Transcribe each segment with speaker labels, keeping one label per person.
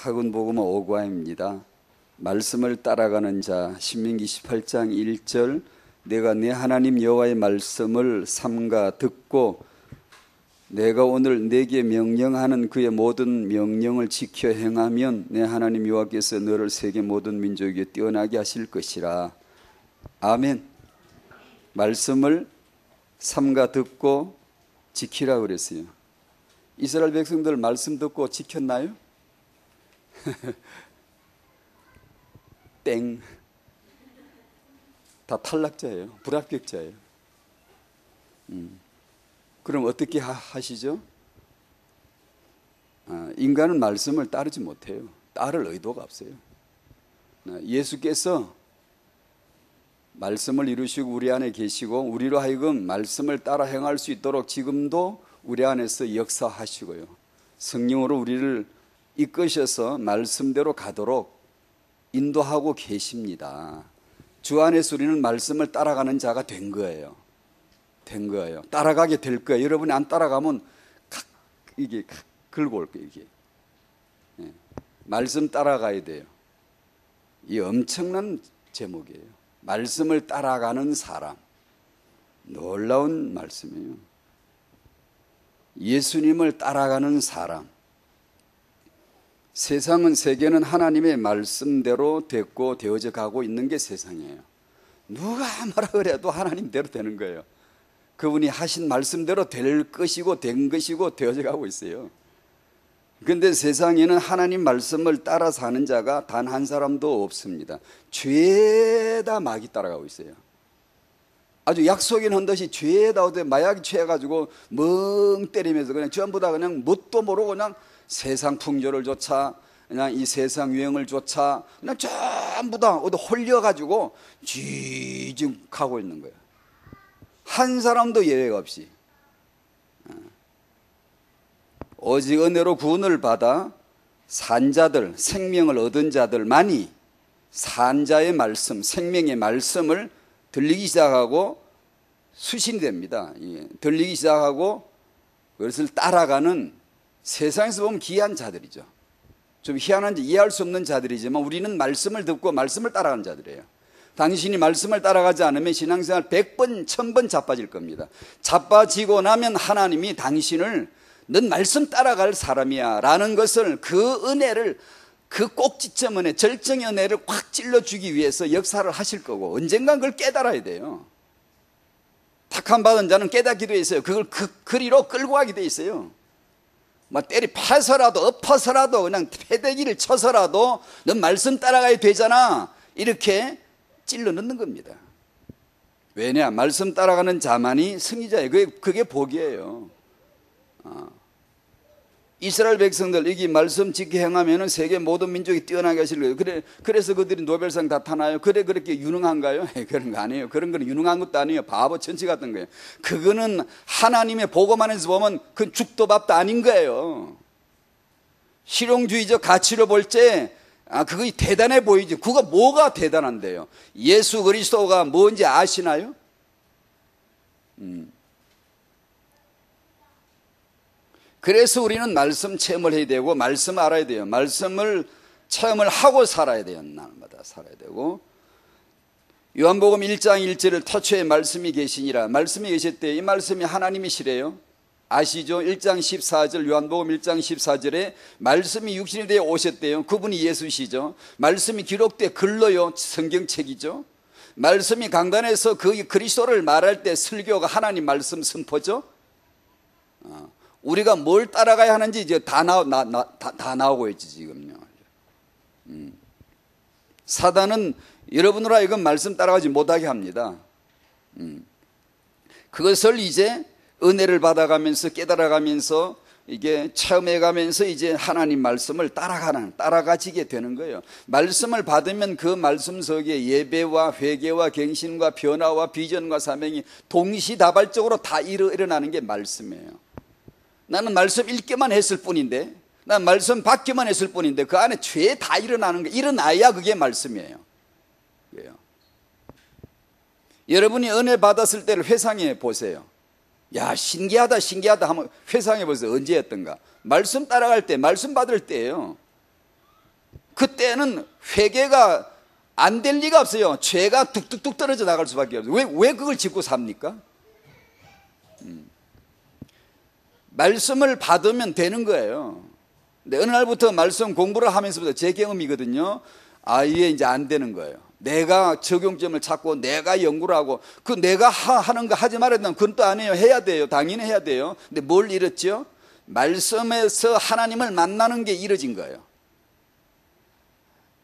Speaker 1: 학원복음어 5과입니다. 말씀을 따라가는 자, 신명기 18장 1절, 내가 내 하나님 여호와의 말씀을 삼가 듣고 내가 오늘 내게 명령하는 그의 모든 명령을 지켜 행하면 내 하나님 여호와께서 너를 세계 모든 민족에게 뛰어나게 하실 것이라. 아멘. 말씀을 삼가 듣고 지키라 그랬어요. 이스라엘 백성들 말씀 듣고 지켰나요? 땡. 다 탈락자예요. 불합격자예요. 그럼 어떻게 하시죠? 인간은 말씀을 따르지 못해요. 따를 의도가 없어요. 예수께서 말씀을 이루시고 우리 안에 계시고 우리로 하여금 말씀을 따라 행할 수 있도록 지금도 우리 안에서 역사하시고요. 성령으로 우리를 이끄셔서 말씀대로 가도록 인도하고 계십니다. 주 안에서 우리는 말씀을 따라가는 자가 된 거예요. 따라가게 될 거예요. 여러분이 안 따라가면 이게 긁고 올 거예요. 이게. 말씀 따라가야 돼요. 이 엄청난 제목이에요. 말씀을 따라가는 사람. 놀라운 말씀이에요. 예수님을 따라가는 사람. 세계는 하나님의 말씀대로 됐고 되어져 가고 있는 게 세상이에요. 누가 뭐라 그래도 하나님대로 되는 거예요. 그분이 하신 말씀대로 될 것이고 된 것이고 되어져 가고 있어요. 그런데 세상에는 하나님 말씀을 따라 사는 자가 단 한 사람도 없습니다. 죄다 마귀 따라가고 있어요. 아주 약속인 듯이 죄다 마약이 취해가지고 멍 때리면서 그냥 전부 다 그냥 뭣도 모르고 그냥 세상 풍조를 쫓아 그냥 이 세상 유행을 쫓아 그냥 전부 다 홀려가지고 쥐직 가고 있는 거예요. 한 사람도 예외가 없이. 오직 은혜로 구원을 받아 산 자들, 생명을 얻은 자들만이 산자의 말씀, 생명의 말씀을 들리기 시작하고 수신이 됩니다. 들리기 시작하고 그것을 따라가는 세상에서 보면 귀한 자들이죠. 좀 희한한지 이해할 수 없는 자들이지만 우리는 말씀을 듣고 말씀을 따라가는 자들이에요. 당신이 말씀을 따라가지 않으면 신앙생활 100번, 1000번 자빠질 겁니다. 자빠지고 나면 하나님이 당신을 넌 말씀 따라갈 사람이야 라는 것을 그 은혜를 그 꼭지점 은혜, 절정의 은혜를 확 찔러주기 위해서 역사를 하실 거고 언젠간 그걸 깨달아야 돼요. 택함 받은 자는 깨닫게 돼 있어요. 그걸 그리로 끌고 가게 돼 있어요. 막 때리 파서라도 엎어서라도 그냥 패대기를 쳐서라도 넌 말씀 따라가야 되잖아 이렇게 찔러 넣는 겁니다. 왜냐? 말씀 따라가는 자만이 승리자예요. 그게 복이에요. 이스라엘 백성들 여기 말씀 지켜 행하면 세계 모든 민족이 뛰어나게 하실 거예요. 그래서 그들이 노벨상 다 타나요? 그렇게 유능한가요? 그런 거 아니에요. 그런 거는 유능한 것도 아니에요. 바보 천치 같은 거예요. 그거는 하나님의 복음 안에서 보면 그건 죽도 밥도 아닌 거예요. 실용주의적 가치로 볼 때 그거 대단해 보이죠. 그거 뭐가 대단한데요? 예수 그리스도가 뭔지 아시나요? 그래서 우리는 말씀 체험을 해야 되고 말씀 알아야 돼요. 말씀을 체험을 하고 살아야 돼요. 날마다 살아야 되고 요한복음 1장 1절을 태초에 말씀이 계시니라. 말씀이 계셨대요. 이 말씀이 하나님이시래요. 아시죠? 1장 14절 요한복음 1장 14절에 말씀이 육신이 되어 오셨대요. 그분이 예수시죠. 말씀이 기록돼 글로요. 성경책이죠. 말씀이 강단에서 그 그리스도를 말할 때 설교가 하나님 말씀 선포죠. 우리가 뭘 따라가야 하는지 이제 다 나오고 있지 지금요. 사단은 여러분으로 하여금 말씀 따라가지 못하게 합니다. 그것을 이제 은혜를 받아가면서 깨달아가면서 이게 체험해가면서 이제 하나님 말씀을 따라가지게 되는 거예요. 말씀을 받으면 그 말씀 속에 예배와 회개와 갱신과 변화와 비전과 사명이 동시다발적으로 다 일어나는 게 말씀이에요. 나는 말씀 읽기만 했을 뿐인데 난 말씀 받기만 했을 뿐인데 그 안에 죄 다 일어나는 거 일어나야 그게 말씀이에요. 왜요? 여러분이 은혜 받았을 때를 회상해 보세요. 야 신기하다 하면 회상해 보세요. 언제였던가? 말씀 따라갈 때 말씀 받을 때예요. 그때는 회개가 안 될 리가 없어요. 죄가 뚝뚝뚝 떨어져 나갈 수밖에 없어요. 왜 그걸 짓고 삽니까? 말씀을 받으면 되는 거예요. 근데 어느 날부터 말씀 공부를 하면서부터 제 경험이거든요. 이게 이제 안 되는 거예요. 내가 적용점을 찾고 내가 연구를 하고 그 내가 하는 거 하지 말았다면 그건 또 아니에요. 해야 돼요. 당연히 해야 돼요. 근데 뭘 잃었죠? 말씀에서 하나님을 만나는 게 잃어진 거예요.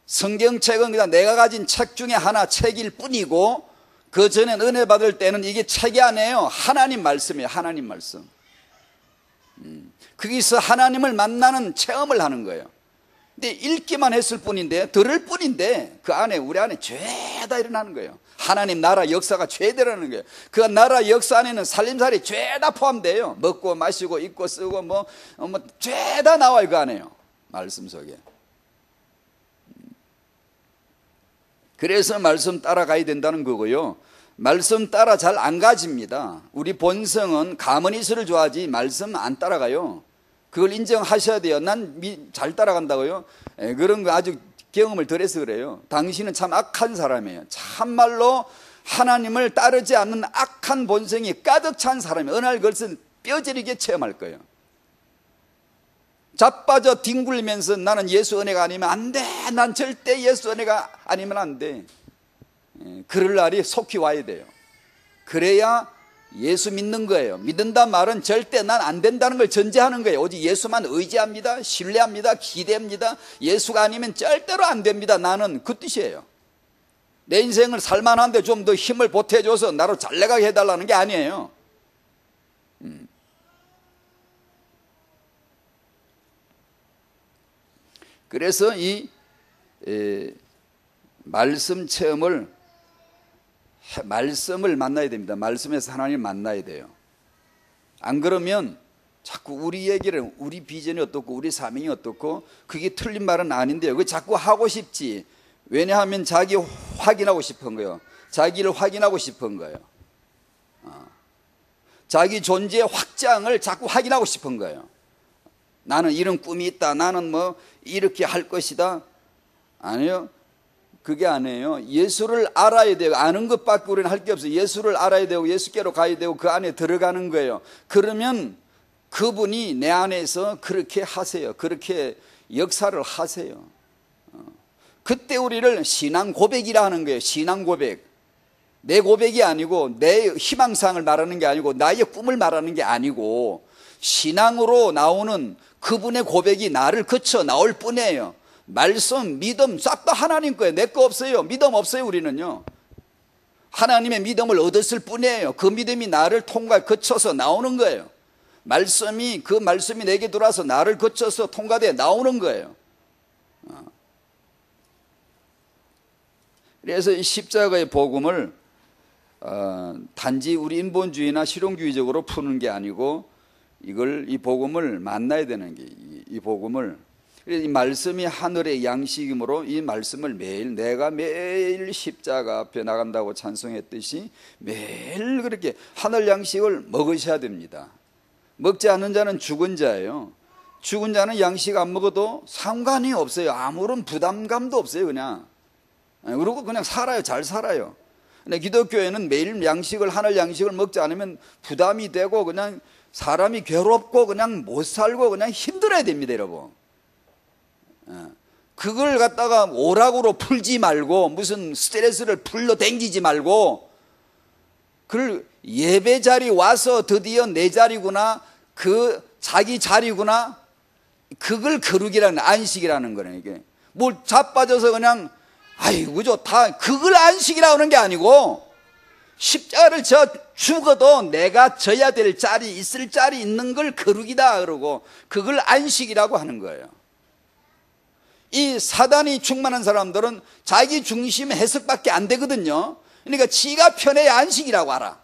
Speaker 1: 성경책은 그냥 내가 가진 책 중에 하나 책일 뿐이고 그 전엔 은혜 받을 때는 이게 책이 아니에요. 하나님 말씀이에요. 하나님 말씀. 거기서 하나님을 만나는 체험을 하는 거예요. 근데 읽기만 했을 뿐인데 들을 뿐인데 그 안에 우리 안에 죄다 일어나는 거예요. 하나님 나라 역사가 죄다라는 거예요. 그 나라 역사 안에는 살림살이 죄다 포함돼요. 먹고 마시고 입고 쓰고 뭐 죄다 나와요. 그 안에요. 말씀 속에. 그래서 말씀 따라가야 된다는 거고요. 말씀 따라 잘 안 가집니다. 우리 본성은 가머니스를 좋아하지 말씀 안 따라가요. 그걸 인정하셔야 돼요. 난 잘 따라간다고요? 그런 거 아주 경험을 덜 해서 그래요. 당신은 참 악한 사람이에요. 참말로 하나님을 따르지 않는 악한 본성이 가득 찬 사람이에요. 어느 날 그것을 뼈저리게 체험할 거예요. 자빠져 뒹굴면서 나는 예수 은혜가 아니면 안 돼. 난 절대 예수 은혜가 아니면 안 돼. 그럴 날이 속히 와야 돼요. 그래야 예수 믿는 거예요. 믿는다 말은 절대 난 안 된다는 걸 전제하는 거예요. 오직 예수만 의지합니다. 신뢰합니다. 기대합니다. 예수가 아니면 절대로 안 됩니다. 나는 그 뜻이에요. 내 인생을 살만한데 좀 더 힘을 보태줘서 나로 잘나가게 해달라는 게 아니에요. 그래서 이 말씀 체험을 말씀을 만나야 됩니다. 말씀에서 하나님을 만나야 돼요. 안 그러면 자꾸 우리 얘기를 우리 비전이 어떻고 우리 사명이 어떻고 그게 틀린 말은 아닌데요. 그거 자꾸 하고 싶지. 왜냐하면 자기 확인하고 싶은 거예요. 자기를 확인하고 싶은 거예요. 자기 존재의 확장을 자꾸 확인하고 싶은 거예요. 나는 이런 꿈이 있다. 나는 뭐 이렇게 할 것이다. 아니요. 그게 아니에요. 예수를 알아야 돼요. 아는 것밖에 우리는 할 게 없어요. 예수를 알아야 되고 예수께로 가야 되고 그 안에 들어가는 거예요. 그러면 그분이 내 안에서 그렇게 하세요. 그렇게 역사를 하세요. 그때 우리를 신앙 고백이라 하는 거예요. 신앙 고백. 내 고백이 아니고 내 희망사항을 말하는 게 아니고 나의 꿈을 말하는 게 아니고 신앙으로 나오는 그분의 고백이 나를 거쳐 나올 뿐이에요. 말씀, 믿음 싹 다 하나님 거예요. 내 거 없어요. 믿음 없어요. 우리는요. 하나님의 믿음을 얻었을 뿐이에요. 그 믿음이 나를 거쳐서 나오는 거예요. 그 말씀이 내게 들어와서 나를 거쳐서 통과돼 나오는 거예요. 그래서 이 십자가의 복음을 단지 우리 인본주의나 실용주의적으로 푸는 게 아니고 이 복음을 만나야 되는 게 이 복음을. 그래서 이 말씀이 하늘의 양식이므로 이 말씀을 내가 매일 십자가 앞에 나간다고 찬송했듯이 매일 그렇게 하늘 양식을 먹으셔야 됩니다. 먹지 않는 자는 죽은 자예요. 죽은 자는 양식 안 먹어도 상관이 없어요. 아무런 부담감도 없어요. 그냥. 그리고 그냥 살아요. 잘 살아요. 근데 기독교에는 매일 하늘 양식을 먹지 않으면 부담이 되고 그냥 사람이 괴롭고 그냥 못 살고 그냥 힘들어야 됩니다, 여러분. 그걸 갖다가 오락으로 풀지 말고 무슨 스트레스를 풀러 댕기지 말고 그걸 예배 자리 와서 드디어 내 자리구나, 자기 자리구나, 그걸 거룩이라는, 안식이라는 거예요. 이게 뭘 자빠져서 그냥 아이고 좋다, 그걸 안식이라고 하는 게 아니고 십자가를 죽어도 내가 져야 될 자리, 있을 자리 있는 걸 거룩이다 그러고 그걸 안식이라고 하는 거예요. 이 사단이 충만한 사람들은 자기 중심 해석밖에 안 되거든요. 그러니까 지가 편해야 안식이라고 알아.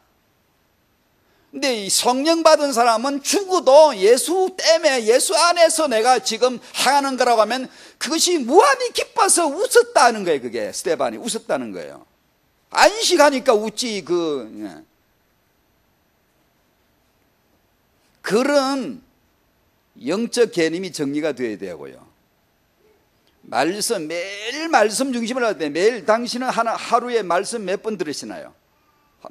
Speaker 1: 근데 이 성령 받은 사람은 죽어도 예수 때문에, 예수 안에서 내가 지금 행하는 거라고 하면 그것이 무한히 기뻐서 웃었다는 거예요. 그게 스데반이 웃었다는 거예요. 안식하니까 웃지. 그런 영적 개념이 정리가 되어야 되고요. 말씀, 매일 말씀 중심으로 할 때, 매일 당신은 하루에 말씀 몇 번 들으시나요?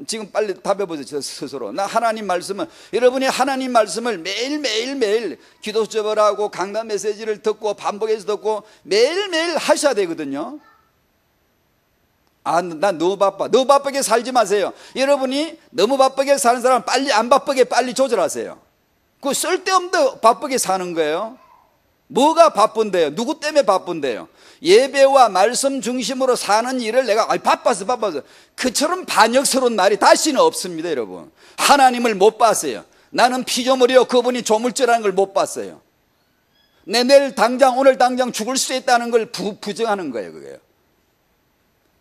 Speaker 1: 지금 빨리 답해보세요, 스스로. 나 하나님 말씀을, 여러분이 하나님 말씀을 매일 기도 수업을 하고 강단 메시지를 듣고 반복해서 듣고 매일매일 하셔야 되거든요. 아, 나 너무 바빠. 너무 바쁘게 살지 마세요. 여러분이 너무 바쁘게 사는 사람은 빨리 안 바쁘게 빨리 조절하세요. 그 쓸데없는 바쁘게 사는 거예요. 뭐가 바쁜데요? 누구 때문에 바쁜데요? 예배와 말씀 중심으로 사는 일을 내가 바빠서 그처럼 반역스러운 말이 다시는 없습니다. 여러분, 하나님을 못 봤어요. 나는 피조물이요 그분이 조물주라는 걸 못 봤어요. 내일 당장 오늘 당장 죽을 수 있다는 걸 부정하는 거예요. 그게요.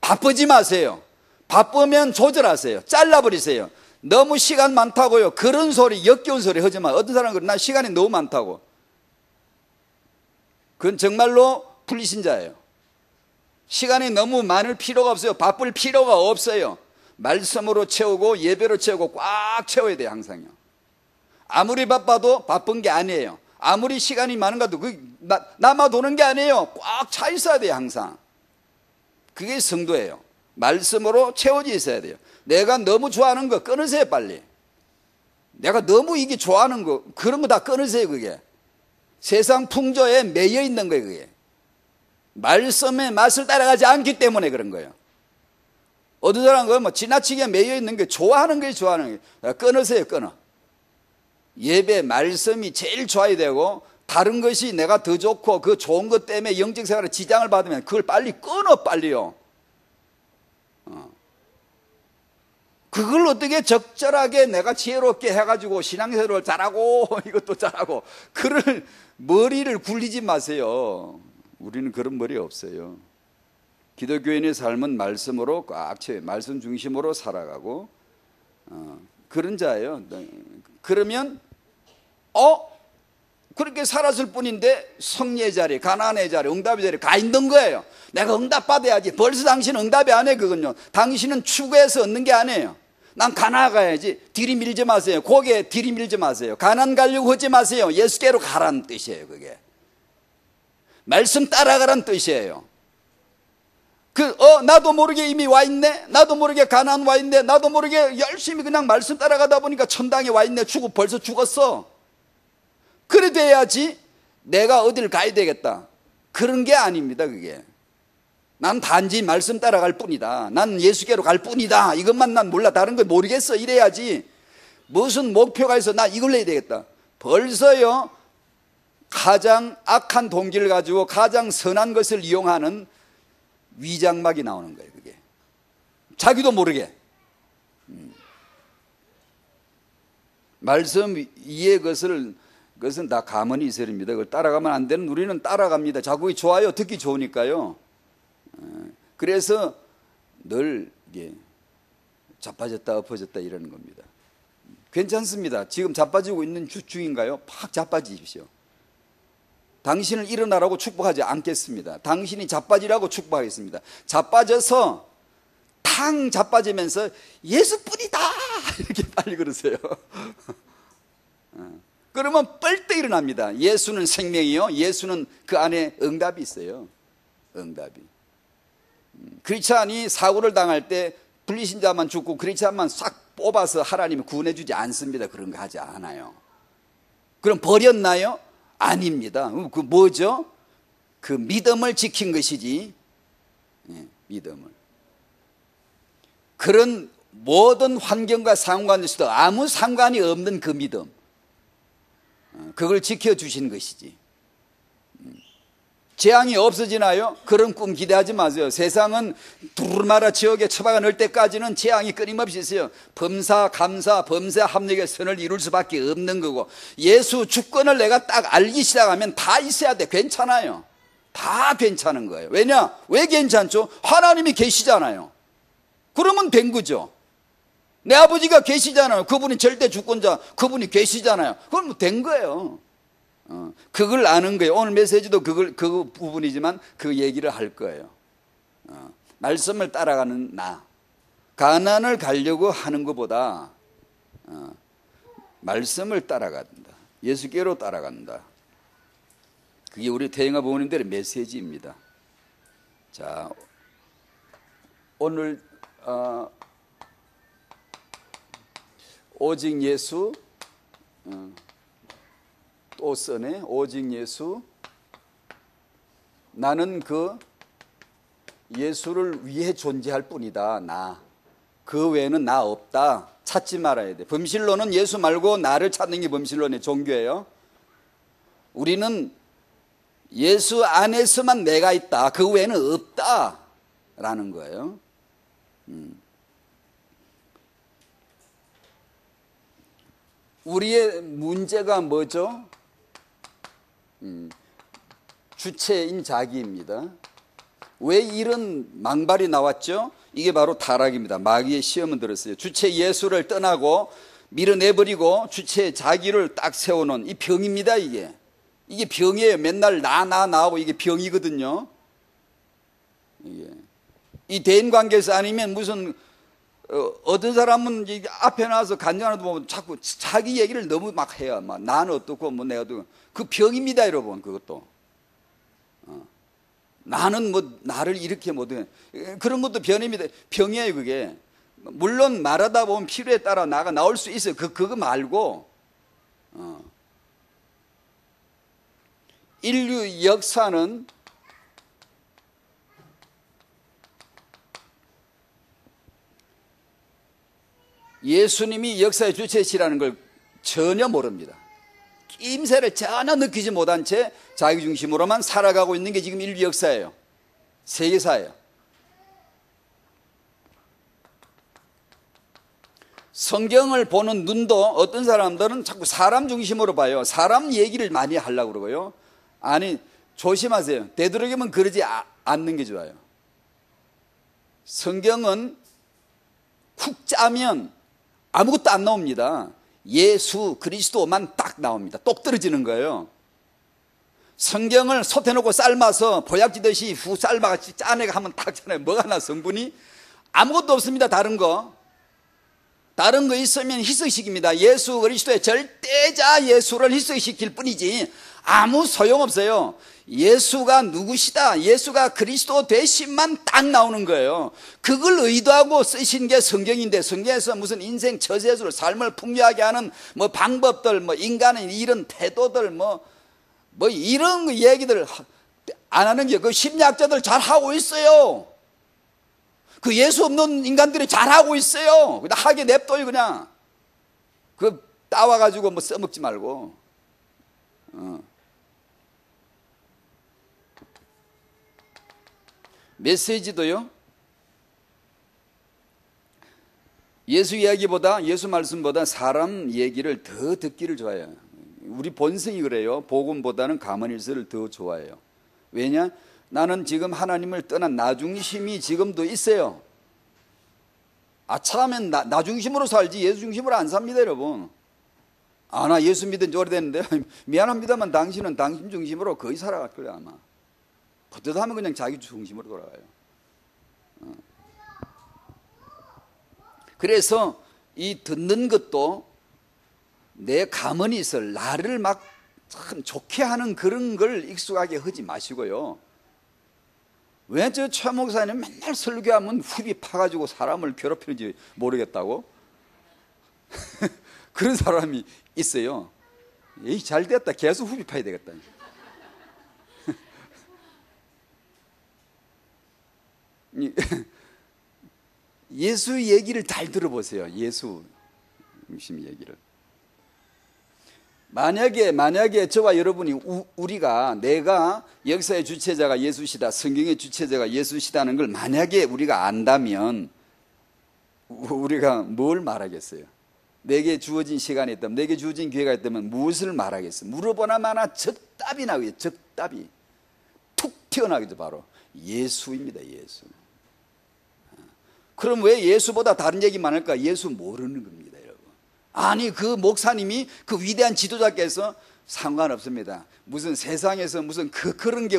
Speaker 1: 바쁘지 마세요. 바쁘면 조절하세요. 잘라버리세요. 너무 시간 많다고요 그런 소리, 역겨운 소리 하지 마. 어떤 사람은 나 시간이 너무 많다고. 그건 정말로 불신자예요. 시간이 너무 많을 필요가 없어요. 바쁠 필요가 없어요. 말씀으로 채우고 예배로 채우고 꽉 채워야 돼요. 항상요. 아무리 바빠도 바쁜 게 아니에요. 아무리 시간이 많은가도 남아 도는 게 아니에요. 꽉 차 있어야 돼요. 항상. 그게 성도예요. 말씀으로 채워져 있어야 돼요. 내가 너무 좋아하는 거 끊으세요. 빨리. 내가 너무 이게 좋아하는 거 그런 거 다 끊으세요. 그게 세상 풍조에 매여 있는 거예요. 그게 말씀의 맛을 따라가지 않기 때문에 그런 거예요. 어떤 사람은 뭐 지나치게 매여 있는 게 좋아하는 게 좋아하는 게 끊으세요. 끊어. 예배 말씀이 제일 좋아야 되고 다른 것이 내가 더 좋고 그 좋은 것 때문에 영적 생활에 지장을 받으면 그걸 빨리 끊어. 빨리요. 그걸 어떻게 적절하게 내가 지혜롭게 해가지고 신앙생활을 잘하고 이것도 잘하고 그럴 머리를 굴리지 마세요. 우리는 그런 머리 없어요. 기독교인의 삶은 말씀으로 꽉 채워요. 말씀 중심으로 살아가고 그런 자예요. 그러면 그렇게 살았을 뿐인데 성례의 자리, 가나안의 자리, 응답의 자리 가 있는 거예요. 내가 응답 받아야지. 벌써 당신은 응답이 안 해. 그건요. 당신은 추구해서 얻는 게 아니에요. 난 가나안 가야지. 들이밀지 마세요. 고개 들이밀지 마세요. 가나안 가려고 하지 마세요. 예수께로 가라는 뜻이에요. 그게 말씀 따라가라는 뜻이에요. 나도 모르게 이미 와 있네. 나도 모르게 가나안 와 있네. 나도 모르게 열심히 그냥 말씀 따라가다 보니까 천당에 와 있네. 벌써 죽었어. 그래 돼야지 내가 어딜 가야 되겠다. 그런 게 아닙니다. 그게 난 단지 말씀 따라갈 뿐이다. 난 예수께로 갈 뿐이다. 이것만 난 몰라. 다른 걸 모르겠어. 이래야지. 무슨 목표가 있어. 나 이걸 해야 되겠다. 벌써요 가장 악한 동기를 가지고 가장 선한 것을 이용하는 위장막이 나오는 거예요. 그게 자기도 모르게. 말씀 이해 것은 다 가문이 이설입니다. 그걸 따라가면 안 되는 우리는 따라갑니다. 자국이 좋아요. 듣기 좋으니까요. 그래서 늘 자빠졌다 엎어졌다 이러는 겁니다. 괜찮습니다. 지금 자빠지고 있는 중인가요? 팍 자빠지십시오. 당신을 일어나라고 축복하지 않겠습니다. 당신이 자빠지라고 축복하겠습니다. 자빠져서 탕 자빠지면서 예수뿐이다 이렇게 빨리 그러세요. 그러면 뻘떡 일어납니다. 예수는 생명이요. 예수는 그 안에 응답이 있어요. 응답이. 크리스찬이 사고를 당할 때 불리신자만 죽고 크리스찬만 싹 뽑아서 하나님이 구원해 주지 않습니다. 그런 거 하지 않아요. 그럼 버렸나요? 아닙니다. 그 뭐죠? 그 믿음을 지킨 것이지. 믿음을. 그런 모든 환경과 상관에서도 아무 상관이 없는 그 믿음. 그걸 지켜주신 것이지. 재앙이 없어지나요? 그런 꿈 기대하지 마세요. 세상은 두루마라 지옥에 처박아 넣을 때까지는 재앙이 끊임없이 있어요. 범사, 감사, 범사 합력의 선을 이룰 수밖에 없는 거고 예수 주권을 내가 딱 알기 시작하면 다 있어야 돼. 괜찮아요. 다 괜찮은 거예요. 왜냐? 왜 괜찮죠? 하나님이 계시잖아요. 그러면 된 거죠. 내 아버지가 계시잖아요. 그분이 절대 주권자, 그분이 계시잖아요. 그럼 된 거예요. 그걸 아는 거예요. 오늘 메시지도 그 부분이지만 그 얘기를 할 거예요. 말씀을 따라가는 나. 가나안을 가려고 하는 것보다 말씀을 따라간다. 예수께로 따라간다. 그게 우리 태영아 부모님들의 메시지입니다. 자, 오늘 오직 예수, 또 써네. 오직 예수. 나는 그 예수를 위해 존재할 뿐이다. 나. 그 외에는 나 없다. 찾지 말아야 돼. 범실론은 예수 말고 나를 찾는 게 범실론의 종교예요. 우리는 예수 안에서만 내가 있다. 그 외에는 없다. 라는 거예요. 우리의 문제가 뭐죠? 주체인 자기입니다. 왜 이런 망발이 나왔죠? 이게 바로 타락입니다. 마귀의 시험은 들었어요. 주체 예수를 떠나고 밀어내버리고 주체 자기를 딱 세우는 이 병입니다. 이게 병이에요. 맨날 나 하고 이게 병이거든요. 이 대인관계에서 아니면 무슨 어떤 사람은 앞에 나와서 간증하는 보면 자꾸 자기 얘기를 너무 막 해요. 막 나는 어떻고 뭐 내가 어떻고. 그 병입니다, 여러분. 그것도 나는 뭐 나를 이렇게 못해. 그런 것도 병입니다. 병이에요, 그게. 물론 말하다 보면 필요에 따라 나가 나올 수 있어요. 그거 말고 인류 역사는 예수님이 역사의 주체시라는 걸 전혀 모릅니다. 낌새를 전혀 느끼지 못한 채 자기중심으로만 살아가고 있는 게 지금 인류 역사예요. 세계사예요. 성경을 보는 눈도 어떤 사람들은 자꾸 사람 중심으로 봐요. 사람 얘기를 많이 하려고 그러고요. 아니, 조심하세요. 되도록이면 그러지 않는 게 좋아요. 성경은 쿡 짜면 아무것도 안 나옵니다. 예수 그리스도만 딱 나옵니다. 똑 떨어지는 거예요. 성경을 솥해놓고 삶아서 보약지듯이 후 삶아같이 짜내가 하면 딱 짜내요. 뭐가 나 성분이? 아무것도 없습니다. 다른 거 있으면 희석시킵니다. 예수 그리스도의 절대자 예수를 희석시킬 뿐이지 아무 소용없어요. 예수가 누구시다, 예수가 그리스도 되심만 딱 나오는 거예요. 그걸 의도하고 쓰신 게 성경인데, 성경에서 무슨 인생 처세술, 삶을 풍요하게 하는 뭐 방법들, 뭐 인간의 이런 태도들, 뭐 이런 얘기들 안 하는 게 그 심리학자들 잘 하고 있어요. 그 예수 없는 인간들이 잘 하고 있어요. 그냥 하게 냅둬요. 그냥 그 따와가지고 뭐 써먹지 말고. 메시지도요, 예수 이야기보다, 예수 말씀보다 사람 얘기를 더 듣기를 좋아해요. 우리 본성이 그래요. 복음보다는 가만일서를 더 좋아해요. 왜냐? 나는 지금 하나님을 떠난 나중심이 지금도 있어요. 아차하면 나 중심으로 살지 예수 중심으로 안 삽니다, 여러분. 나 예수 믿은 지 오래됐는데 미안합니다만 당신은 당신 중심으로 거의 살아갈 거예요, 아마. 버젓하면 그냥 자기 중심으로 돌아가요. 그래서 이 듣는 것도 내 가만히 있을 나를 막 참 좋게 하는 그런 걸 익숙하게 하지 마시고요. 왜 저 최 목사님 맨날 설교하면 후비 파가지고 사람을 괴롭히는지 모르겠다고? 그런 사람이 있어요. 잘 됐다. 계속 후비 파야 되겠다. 예수 얘기를 잘 들어보세요. 예수 중심 얘기를. 만약에 저와 여러분이 내가 역사의 주체자가 예수시다, 성경의 주체자가 예수시다는 걸 만약에 우리가 안다면 우리가 뭘 말하겠어요? 내게 주어진 시간이 있다면, 내게 주어진 기회가 있다면 무엇을 말하겠어요? 물어보나 마나 적답이 나오겠죠. 적답이 툭 튀어나오겠죠. 바로 예수입니다. 예수. 그럼 왜 예수보다 다른 얘기만 할까? 예수 모르는 겁니다, 여러분. 아니, 그 목사님이 그 위대한 지도자께서 상관없습니다. 무슨 세상에서 무슨 그런 게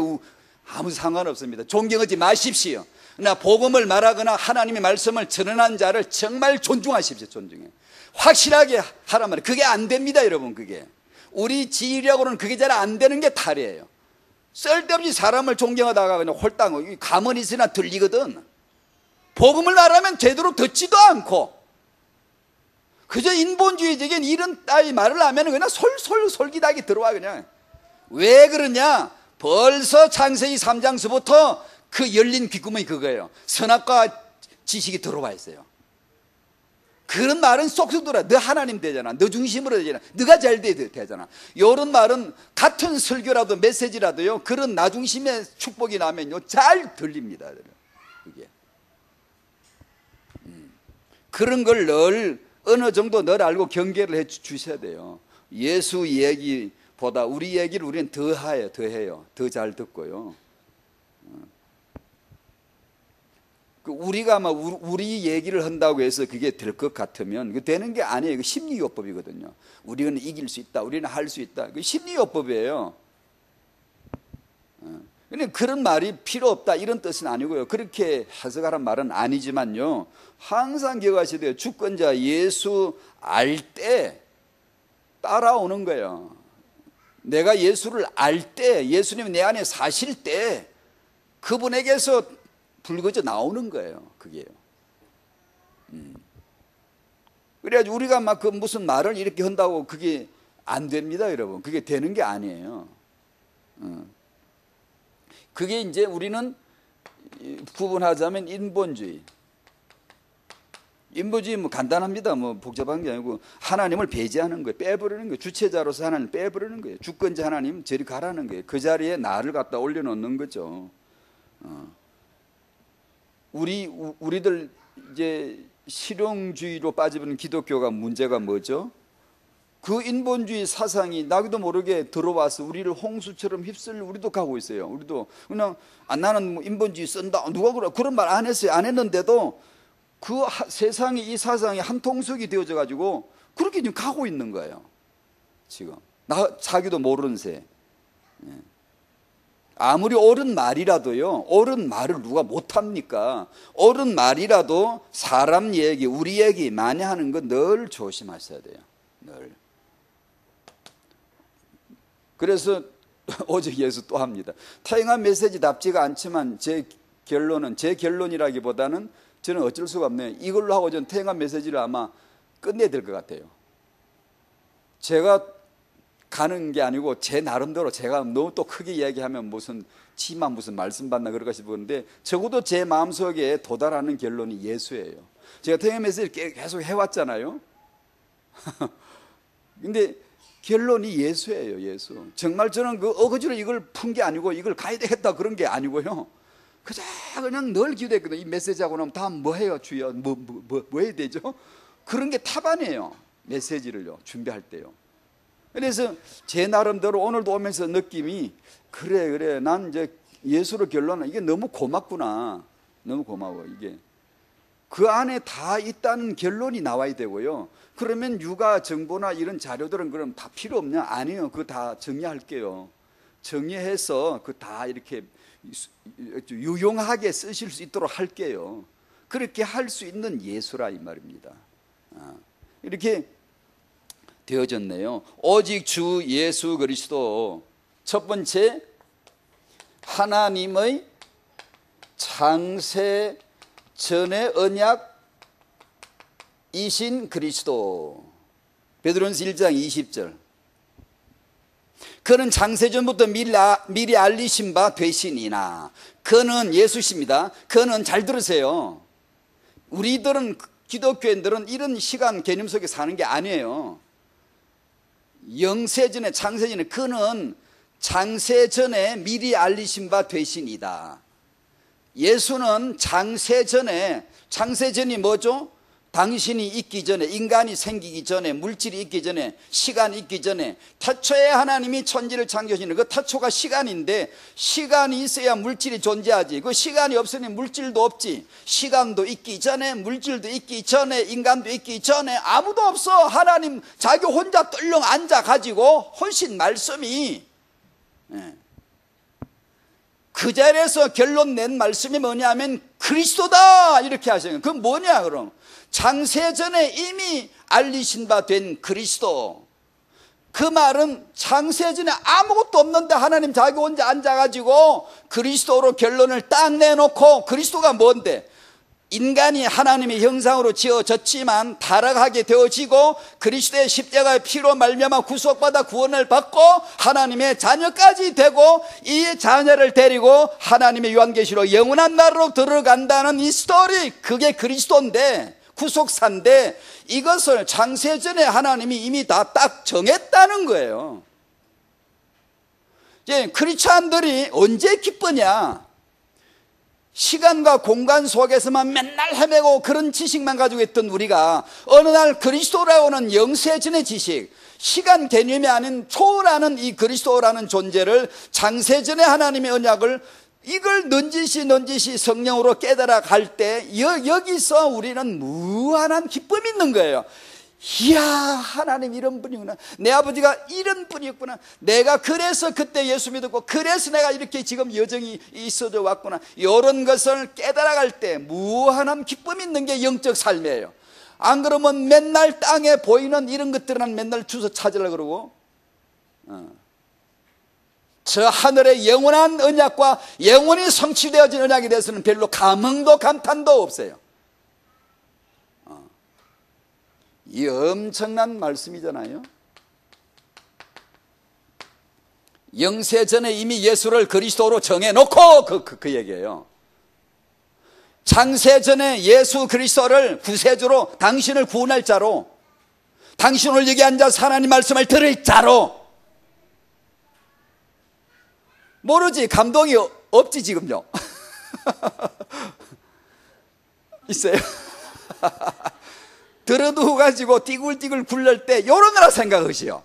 Speaker 1: 아무 상관없습니다. 존경하지 마십시오. 그러나 복음을 말하거나 하나님의 말씀을 전하는 자를 정말 존중하십시오. 존중해. 확실하게 하란 말이에요. 그게 안 됩니다, 여러분. 그게 우리 지휘력으로는 그게 잘 안 되는 게 탈이에요. 쓸데없이 사람을 존경하다가 그냥 홀딱 가만히 있으나 들리거든. 복음을 말하면 제대로 듣지도 않고 그저 인본주의적인 이런 따위 말을 하면 그냥 솔깃하게 들어와. 그냥 왜 그러냐, 벌써 창세기 3장서부터 그 열린 귓구멍이 그거예요. 선악과 지식이 들어와 있어요. 그런 말은 쏙쏙 들어와. 너 하나님 되잖아, 너 중심으로 되잖아, 너가 잘 되잖아. 이런 말은 같은 설교라도 메시지라도요, 그런 나 중심의 축복이 나면요 잘 들립니다. 그게 그런 걸 늘 어느 정도 늘 알고 경계를 해 주셔야 돼요. 예수 얘기보다 우리 얘기를 우리는 더해요. 더 잘 듣고요. 우리가 막 우리 얘기를 한다고 해서 그게 될 것 같으면 그 되는 게 아니에요. 그 심리요법이거든요. 우리는 이길 수 있다, 우리는 할 수 있다. 그 심리요법이에요. 그런데 그런 말이 필요 없다 이런 뜻은 아니고요. 그렇게 해석하란 말은 아니지만요, 항상 기억하셔야 돼요. 주권자 예수 알 때 따라오는 거예요. 내가 예수를 알 때, 예수님이 내 안에 사실 때 그분에게서 불거져 나오는 거예요. 그게요. 그래가지고 우리가 막 그 무슨 말을 이렇게 한다고 그게 안 됩니다, 여러분. 그게 되는 게 아니에요. 그게 이제 우리는 구분하자면 인본주의 뭐 간단합니다. 뭐 복잡한 게 아니고 하나님을 배제하는 거예요. 빼버리는 거예요. 주체자로서 하나님 빼버리는 거예요. 주권자 하나님 저리 가라는 거예요. 그 자리에 나를 갖다 올려놓는 거죠. 우리들 이제 실용주의로 빠져버린 기독교가 문제가 뭐죠? 그 인본주의 사상이 나도 모르게 들어와서 우리를 홍수처럼 휩쓸려 우리도 가고 있어요. 우리도 그냥 나는 뭐 인본주의 쓴다, 누가 그런 말 안 했어요. 안 했는데도 그 세상이 이 사상이 한 통속이 되어져 가지고 그렇게 지금 가고 있는 거예요. 지금 자기도 모르는 새. 아무리 옳은 말이라도요, 옳은 말을 누가 못합니까? 옳은 말이라도 사람 얘기, 우리 얘기 많이 하는 거 늘 조심하셔야 돼요. 늘. 그래서 어제 예수 또 합니다. 태영한 메시지답지가 않지만 제 결론이라기보다는 저는 어쩔 수가 없네요. 이걸로 하고 저는 태영한 메시지를 아마 끝내야 될 것 같아요. 제가 가는 게 아니고 제 나름대로 제가 너무 또 크게 이야기하면 무슨 말씀 받나 그럴까 싶었는데 적어도 제 마음속에 도달하는 결론이 예수예요. 제가 태영한 메시지를 계속 해왔잖아요. 근데 결론이 예수예요. 예수. 정말 저는 그 어거지로 이걸 푼 게 아니고 이걸 가야 되겠다 그런 게 아니고요. 그냥 늘 기도했거든요. 이 메시지하고 나면 다음 뭐 해요 주여, 뭐 해야 되죠? 그런 게 탑안이에요. 메시지를요 준비할 때요. 그래서 제 나름대로 오늘도 오면서 느낌이 그래 난 이제 예수로 결론은 이게 너무 고맙구나. 너무 고마워. 이게 그 안에 다 있다는 결론이 나와야 되고요. 그러면 육아 정보나 이런 자료들은 그럼 다 필요 없냐? 아니요. 그거 다 정리할게요. 정리해서 그 다 이렇게 유용하게 쓰실 수 있도록 할게요. 그렇게 할 수 있는 예수라 이 말입니다. 이렇게 되어졌네요. 오직 주 예수 그리스도. 첫 번째, 하나님의 창세 전의 언약이신 그리스도. 베드로전서 1장 20절. 그는 창세전부터 미리 알리신 바 되시니나. 그는 예수십니다. 그는 잘 들으세요. 우리들은 기독교인들은 이런 시간 개념 속에 사는 게 아니에요. 영세전에 창세전에 그는 창세전에 미리 알리신 바 되시니이다. 예수는 창세전이 뭐죠? 당신이 있기 전에, 인간이 생기기 전에, 물질이 있기 전에, 시간이 있기 전에 태초에 하나님이 천지를 창조하시는 그 태초가 시간인데, 시간이 있어야 물질이 존재하지. 그 시간이 없으니 물질도 없지. 시간도 있기 전에, 물질도 있기 전에, 인간도 있기 전에 아무도 없어. 하나님 자기 혼자 떨렁 앉아가지고 훨씬 말씀이 그 자리에서 결론 낸 말씀이 뭐냐면 그리스도다 이렇게 하시는 거예요. 그건 뭐냐 그럼? 창세전에 이미 알리신 바 된 그리스도. 그 말은 창세전에 아무것도 없는데 하나님 자기 혼자 앉아가지고 그리스도로 결론을 딱 내놓고, 그리스도가 뭔데? 인간이 하나님의 형상으로 지어졌지만 타락하게 되어지고 그리스도의 십자가의 피로 말미암아 구속받아 구원을 받고 하나님의 자녀까지 되고, 이 자녀를 데리고 하나님의 요한계시로 영원한 나라로 들어간다는 이 스토리, 그게 그리스도인데, 구속사인데, 이것을 창세전에 하나님이 이미 다 딱 정했다는 거예요. 이제 크리스찬들이 언제 기쁘냐? 시간과 공간 속에서만 맨날 헤매고 그런 지식만 가지고 있던 우리가 어느 날 그리스도라고는 영세전의 지식, 시간 개념이 아닌 초월하는 이 그리스도라는 존재를, 창세전의 하나님의 언약을, 이걸 넌지시 성령으로 깨달아 갈 때 여기서 우리는 무한한 기쁨이 있는 거예요. 이야, 하나님 이런 분이구나. 내 아버지가 이런 분이었구나. 내가 그래서 그때 예수 믿었고, 그래서 내가 이렇게 지금 여정이 있어져 왔구나. 이런 것을 깨달아갈 때 무한한 기쁨이 있는 게 영적 삶이에요. 안 그러면 맨날 땅에 보이는 이런 것들은 맨날 주워 찾으려고 그러고, 저 하늘의 영원한 언약과 영원히 성취되어진 언약에 대해서는 별로 감흥도 감탄도 없어요. 이 엄청난 말씀이잖아요. 영세전에 이미 예수를 그리스도로 정해놓고 그 얘기예요. 창세전에 예수 그리스도를 구세주로, 당신을 구원할 자로, 당신을 여기 앉아서 하나님 말씀을 들을 자로. 모르지, 감동이 없지 지금요. 있어요. 들어두고 가지고 띠굴띠굴 굴릴 때 요러느라 생각하시오.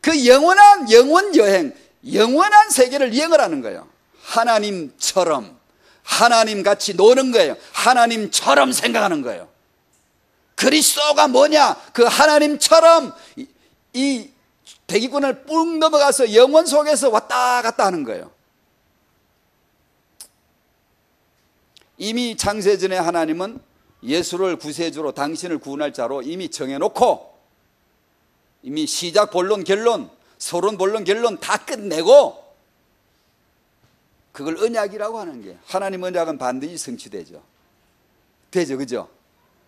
Speaker 1: 그 영원한 영원 여행, 영원한 세계를 여행하는 거예요. 하나님처럼, 하나님같이 노는 거예요. 하나님처럼 생각하는 거예요. 그리스도가 뭐냐? 그 하나님처럼 이 대기권을 뿡 넘어가서 영원 속에서 왔다 갔다 하는 거예요. 이미 창세전에 하나님은 예수를 구세주로, 당신을 구원할 자로 이미 정해놓고, 이미 시작 본론 결론, 서론 본론 결론 다 끝내고, 그걸 언약이라고 하는 게, 하나님 언약은 반드시 성취되죠. 되죠, 그죠?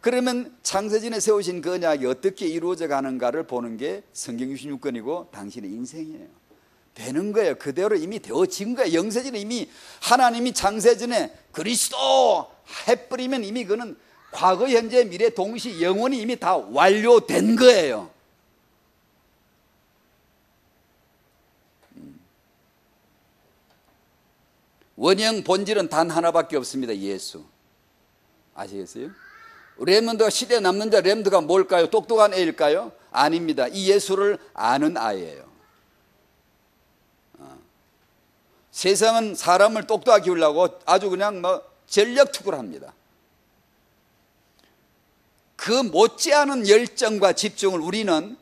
Speaker 1: 그러면 창세전에 세우신 그 언약이 어떻게 이루어져 가는가를 보는 게 성경 66권이고 당신의 인생이에요. 되는 거예요. 그대로 이미 되어진 거예요. 영세전에 이미 하나님이 창세전에 그리스도 해버리면 이미 그는 과거, 현재, 미래 동시 영원히 이미 다 완료된 거예요. 원형 본질은 단 하나밖에 없습니다. 예수. 아시겠어요? 렘넌트가 시대에 남는 자, 렘넌트가 뭘까요? 똑똑한 애일까요? 아닙니다. 이 예수를 아는 아이예요. 세상은 사람을 똑똑하게 키우려고 아주 그냥 전력투구를 합니다. 그 못지않은 열정과 집중을 우리는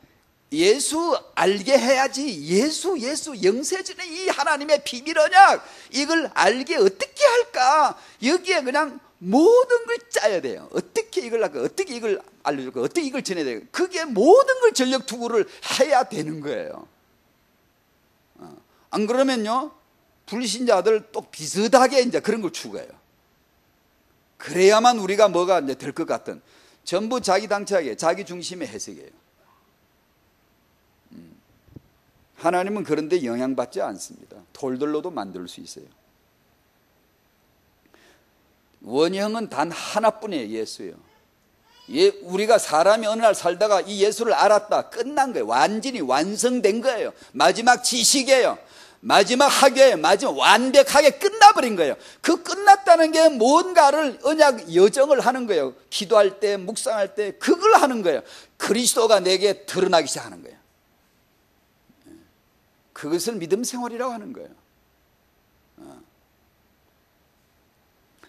Speaker 1: 예수 알게 해야지. 예수 영세전의 이 하나님의 비밀 언약, 이걸 알게 어떻게 할까? 여기에 그냥 모든 걸 짜야 돼요. 어떻게 이걸 할까? 어떻게 이걸 알려줄까? 어떻게 이걸 전해야 돼요? 그게 모든 걸 전력투구를 해야 되는 거예요. 안 그러면요, 불신자들 또 비슷하게 이제 그런 걸 추구해요. 그래야만 우리가 뭐가 이제 될 것 같은, 전부 자기 당착이에요. 자기 중심의 해석이에요. 하나님은 그런데 영향받지 않습니다. 돌들로도 만들 수 있어요. 원형은 단 하나뿐이에요. 예수예요. 우리가 사람이 어느 날 살다가 이 예수를 알았다, 끝난 거예요. 완전히 완성된 거예요. 마지막 지식이에요. 마지막 학교예요. 마지막 완벽하게 끝나버린 거예요. 그 끝났다는 게 뭔가를 언약 여정을 하는 거예요. 기도할 때, 묵상할 때 그걸 하는 거예요. 그리스도가 내게 드러나기 시작하는 거예요. 그것을 믿음 생활이라고 하는 거예요.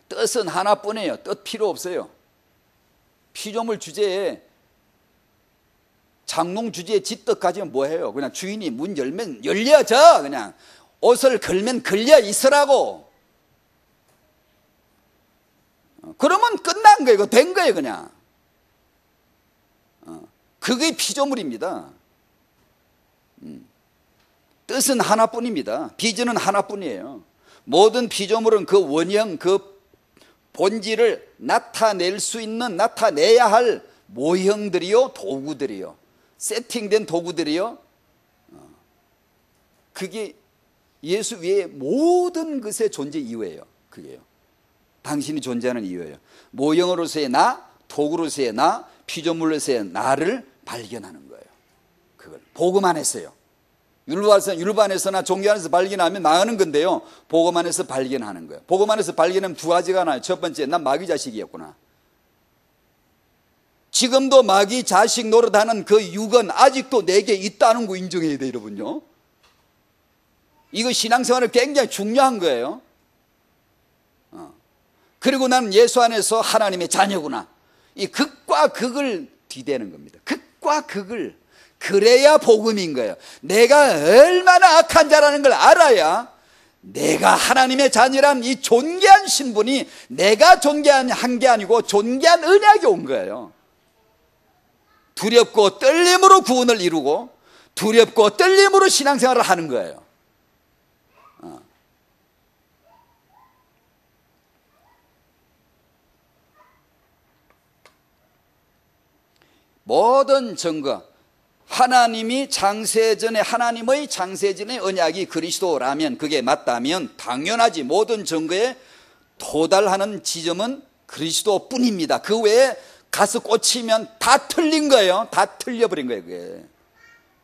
Speaker 1: 뜻은 하나뿐이에요. 뜻 필요 없어요. 피조물 주제에, 장롱 주제에 지떡 가지면 뭐해요? 그냥 주인이 문 열면 열려져. 그냥 옷을 걸면 걸려 있으라고. 그러면 끝난 거예요. 된 거예요. 그냥 그게 피조물입니다. 뜻은 하나뿐입니다. 비전은 하나뿐이에요. 모든 피조물은 그 원형, 그 본질을 나타낼 수 있는, 나타내야 할 모형들이요, 도구들이요, 세팅된 도구들이요. 그게 예수 외에 모든 것의 존재 이유예요. 그게요. 당신이 존재하는 이유예요. 모형으로서의 나, 도구로서의 나, 피조물로서의 나를 발견하는 거예요. 그걸 복음 안에서요. 율법 안에서나 종교 안에서 발견하면 망하는 건데요, 복음 안에서 발견하는 거예요. 복음 안에서 발견하면 두 가지가 나요. 첫 번째, 난 마귀 자식이었구나. 지금도 마귀 자식 노릇하는 그 육은 아직도 내게 있다는 거 인정해야 돼요, 여러분요. 이거 신앙생활에 굉장히 중요한 거예요. 그리고 나는 예수 안에서 하나님의 자녀구나. 이 극과 극을 뒤대는 겁니다. 극과 극을. 그래야 복음인 거예요. 내가 얼마나 악한 자라는 걸 알아야 내가 하나님의 자녀란 이 존귀한 신분이 내가 존귀한 게 아니고 존귀한 은약이 온 거예요. 두렵고 떨림으로 구원을 이루고 두렵고 떨림으로 신앙생활을 하는 거예요. 모든 증거, 하나님의 창세전의 언약이 그리스도라면, 그게 맞다면 당연하지. 모든 증거에 도달하는 지점은 그리스도뿐입니다. 그 외에 가서 꽂히면 다 틀린 거예요. 다 틀려버린 거예요. 그게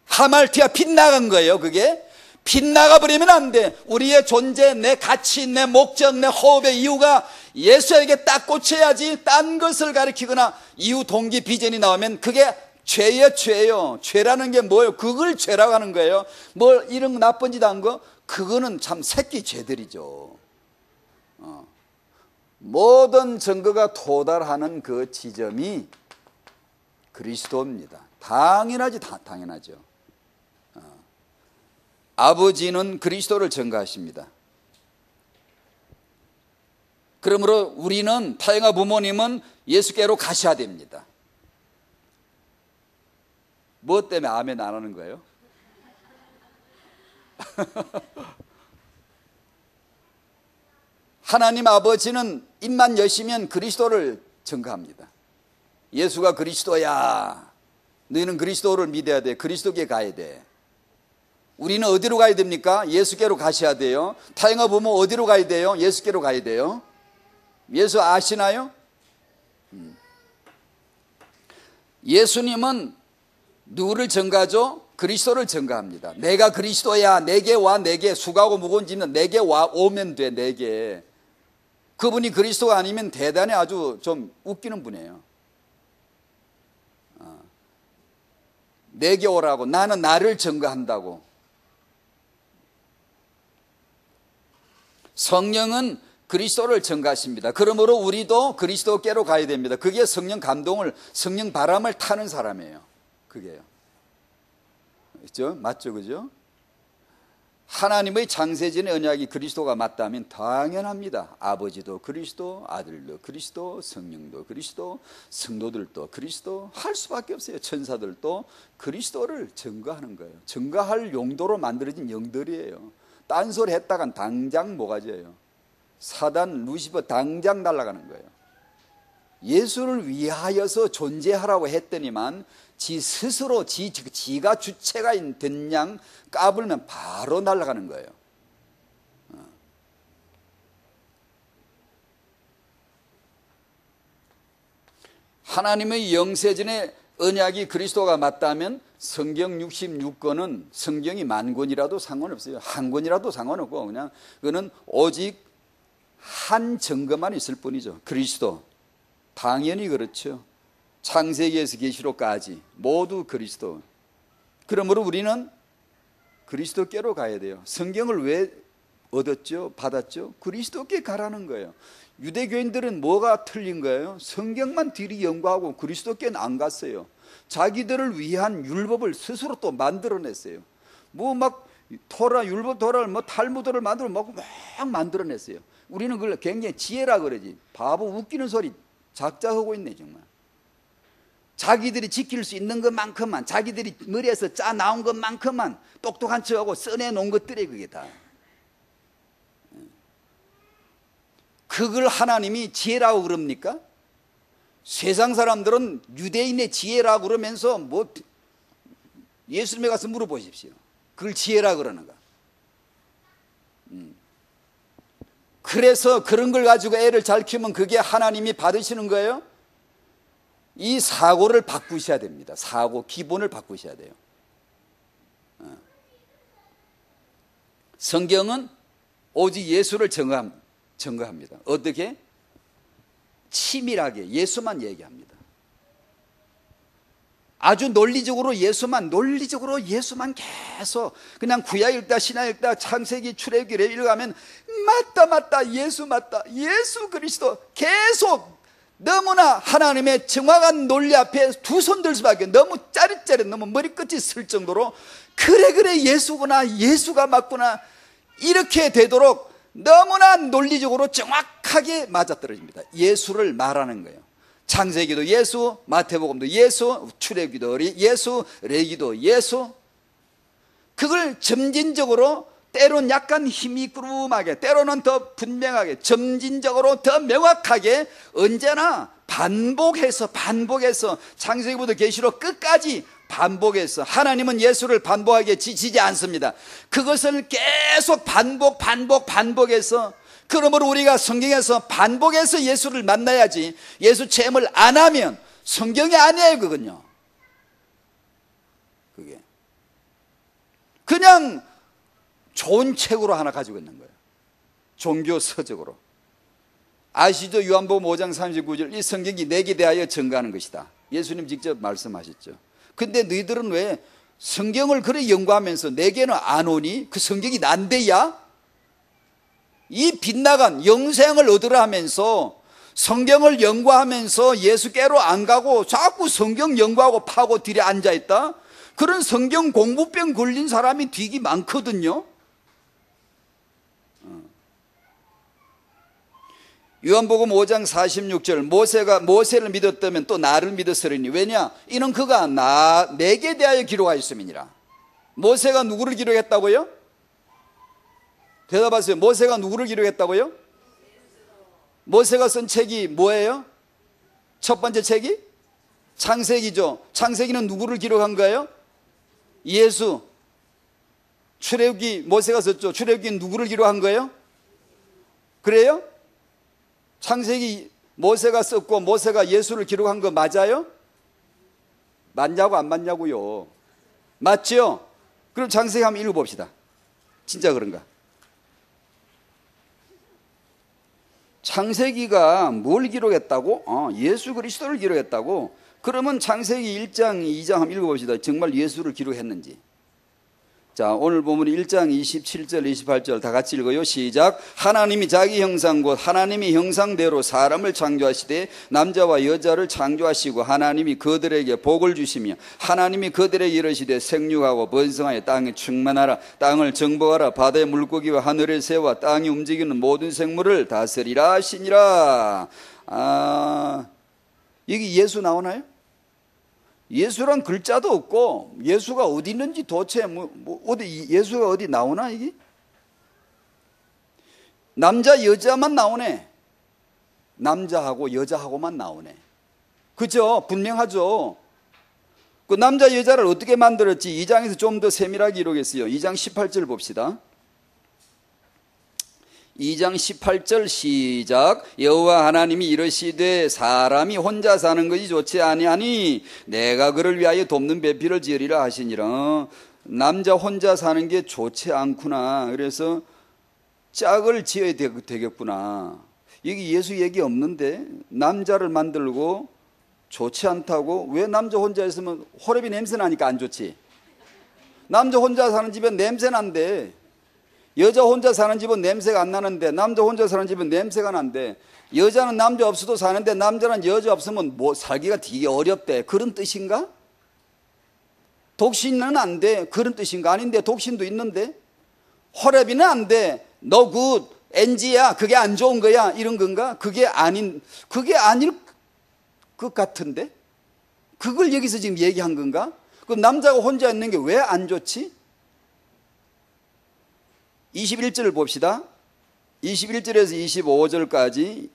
Speaker 1: 하말티가 빗나간 거예요. 그게 빗나가 버리면 안 돼. 우리의 존재, 내 가치, 내 목적, 내 호흡의 이유가 예수에게 딱 꽂혀야지. 딴 것을 가리키거나 이유, 동기, 비전이 나오면 그게 죄예요. 죄라는 게 뭐예요? 그걸 죄라고 하는 거예요. 뭐 이런 나쁜 짓 한 거, 그거는 참 새끼 죄들이죠. 모든 증거가 도달하는 그 지점이 그리스도입니다. 당연하지, 당연하죠. 아버지는 그리스도를 증거하십니다. 그러므로 우리는, 타영아 부모님은 예수께로 가셔야 됩니다. 무엇 때문에 아멘 안 하는 거예요? 하나님 아버지는 입만 여시면 그리스도를 증거합니다. 예수가 그리스도야. 너희는 그리스도를 믿어야 돼. 그리스도께 가야 돼. 우리는 어디로 가야 됩니까? 예수께로 가셔야 돼요. 타영아 부모 어디로 가야 돼요? 예수께로 가야 돼요. 예수 아시나요? 예수님은 누구를 증거하죠? 그리스도를 증거합니다. 내가 그리스도야. 내게 와. 내게 수고하고 무거운 짐은 내게 와 오면 돼. 내게. 그분이 그리스도가 아니면 대단히 아주 좀 웃기는 분이에요. 내게 오라고. 나는 나를 증거한다고. 성령은 그리스도를 증거하십니다. 그러므로 우리도 그리스도께로 가야 됩니다. 그게 성령 감동을, 성령 바람을 타는 사람이에요. 그게요. 그죠? 맞죠? 그죠? 하나님의 창세전의 언약이 그리스도가 맞다면 당연합니다. 아버지도 그리스도, 아들도 그리스도, 성령도 그리스도, 성도들도 그리스도, 할 수밖에 없어요. 천사들도 그리스도를 증거하는 거예요. 증거할 용도로 만들어진 영들이에요. 딴소리 했다간 당장 모가지예요. 사단, 루시퍼 당장 날아가는 거예요. 예수를 위하여서 존재하라고 했더니만 지 스스로 지가 주체가 된 양 까불면 바로 날아가는 거예요. 하나님의 영세전의 언약이 그리스도가 맞다면 성경 66권은 성경이 만 권이라도 상관없어요. 한 권이라도 상관없고 그냥 그거는 오직 한 증거만 있을 뿐이죠. 그리스도. 당연히 그렇죠. 창세기에서 계시록까지 모두 그리스도. 그러므로 우리는 그리스도께로 가야 돼요. 성경을 왜 얻었죠? 받았죠? 그리스도께 가라는 거예요. 유대교인들은 뭐가 틀린 거예요? 성경만 뒤리 연구하고 그리스도께는 안 갔어요. 자기들을 위한 율법을 스스로 또 만들어냈어요. 뭐 막 토라, 율법 토라를 뭐 탈무드를 만들어 막 만들어냈어요. 우리는 그걸 굉장히 지혜라 그러지. 바보 웃기는 소리 작작하고 있네 정말. 자기들이 지킬 수 있는 것만큼만, 자기들이 머리에서 짜 나온 것만큼만 똑똑한 척하고 써내놓은 것들이 그게 다. 그걸 하나님이 지혜라고 그럽니까? 세상 사람들은 유대인의 지혜라고 그러면서 뭐 예수님에 가서 물어보십시오. 그걸 지혜라고 그러는가? 그래서 그런 걸 가지고 애를 잘 키우면 그게 하나님이 받으시는 거예요? 이 사고를 바꾸셔야 됩니다. 사고 기본을 바꾸셔야 돼요. 성경은 오직 예수를 증거합니다. 어떻게? 치밀하게 예수만 얘기합니다. 아주 논리적으로 예수만 계속 그냥 구약 읽다 신약 읽다 창세기 출애굽기 레위기 가면 맞다 예수 맞다 예수 그리스도 계속 너무나 하나님의 정확한 논리 앞에 두 손 들 수밖에 너무 짜릿짜릿 너무 머리끝이 쓸 정도로 그래 예수구나 예수가 맞구나 이렇게 되도록 너무나 논리적으로 정확하게 맞아떨어집니다. 예수를 말하는 거예요. 창세기도 예수, 마태복음도 예수, 출애굽기도 예수, 레위기도 예수. 그걸 점진적으로 때로는 약간 힘이 꾸름하게 때로는 더 분명하게 점진적으로 더 명확하게 언제나 반복해서 창세기부터 계시록 끝까지 반복해서 하나님은 예수를 반복하게 지지지 않습니다. 그것을 계속 반복해서 그러므로 우리가 성경에서 반복해서 예수를 만나야지 예수 체험을 안 하면 성경이 아니에요. 그건요. 그게 그냥 좋은 책으로 하나 가지고 있는 거예요. 종교 서적으로. 아시죠? 요한복음 5장 39절 이 성경이 내게 대하여 증거하는 것이다. 예수님 직접 말씀하셨죠. 근데 너희들은 왜 성경을 그래 연구하면서 내게는 안 오니? 그 성경이 난데야? 이 빗나간 영생을 얻으려 하면서 성경을 연구하면서 예수께로 안 가고 자꾸 성경 연구하고 파고 뒤에 앉아있다? 그런 성경 공부병 걸린 사람이 되게 많거든요. 요한복음 5장 46절 모세를 믿었다면 또 나를 믿었으리니 왜냐? 이는 그가 내게 대하여 기록하였음이니라. 모세가 누구를 기록했다고요? 대답하세요. 모세가 누구를 기록했다고요? 모세가 쓴 책이 뭐예요? 첫 번째 책이? 창세기죠. 창세기는 누구를 기록한 거예요? 예수. 출애굽기 모세가 썼죠. 출애굽기는 누구를 기록한 거예요? 그래요? 창세기 모세가 썼고 모세가 예수를 기록한 거 맞아요? 맞냐고 안 맞냐고요? 맞죠? 그럼 창세기 한번 읽어봅시다. 진짜 그런가? 창세기가 뭘 기록했다고? 예수 그리스도를 기록했다고? 그러면 창세기 1장 2장 한번 읽어봅시다. 정말 예수를 기록했는지. 자, 오늘 보면 1장 27절 28절 다 같이 읽어요. 시작. 하나님이 자기 형상 곧 하나님의 형상대로 사람을 창조하시되 남자와 여자를 창조하시고 하나님이 그들에게 복을 주시며 하나님이 그들에게 이르시되 생육하고 번성하여 땅에 충만하라 땅을 정복하라 바다의 물고기와 하늘의 새와 땅이 움직이는 모든 생물을 다스리라 하시니라. 여기 예수 나오나요? 예수란 글자도 없고 예수가 어디 있는지 도대체 어디 예수가 어디 나오나 이게? 남자 여자만 나오네. 남자하고 여자하고만 나오네. 그죠? 분명하죠. 그 남자 여자를 어떻게 만들었지? 2장에서 좀 더 세밀하게 기록했어요. 2장 18절 봅시다. 2장 18절 시작. 여호와 하나님이 이르시되 사람이 혼자 사는 것이 좋지 아니하니 내가 그를 위하여 돕는 배필을 지으리라 하시니라. 남자 혼자 사는 게 좋지 않구나. 그래서 짝을 지어야 되겠구나. 여기 예수 얘기 없는데 남자를 만들고 좋지 않다고? 왜 남자 혼자 있으면 호레비 냄새 나니까 안 좋지? 남자 혼자 사는 집에 냄새 난대. 여자 혼자 사는 집은 냄새가 안 나는데 남자 혼자 사는 집은 냄새가 난대. 여자는 남자 없어도 사는데 남자는 여자 없으면 뭐 살기가 되게 어렵대. 그런 뜻인가? 독신은 안 돼. 그런 뜻인가? 아닌데 독신도 있는데. 호레비는 안 돼. 너 굿 NG야. 그게 안 좋은 거야. 이런 건가? 그게 아닐 것 같은데. 그걸 여기서 지금 얘기한 건가? 그럼 남자가 혼자 있는 게 왜 안 좋지? 21절을 봅시다. 21절에서 25절까지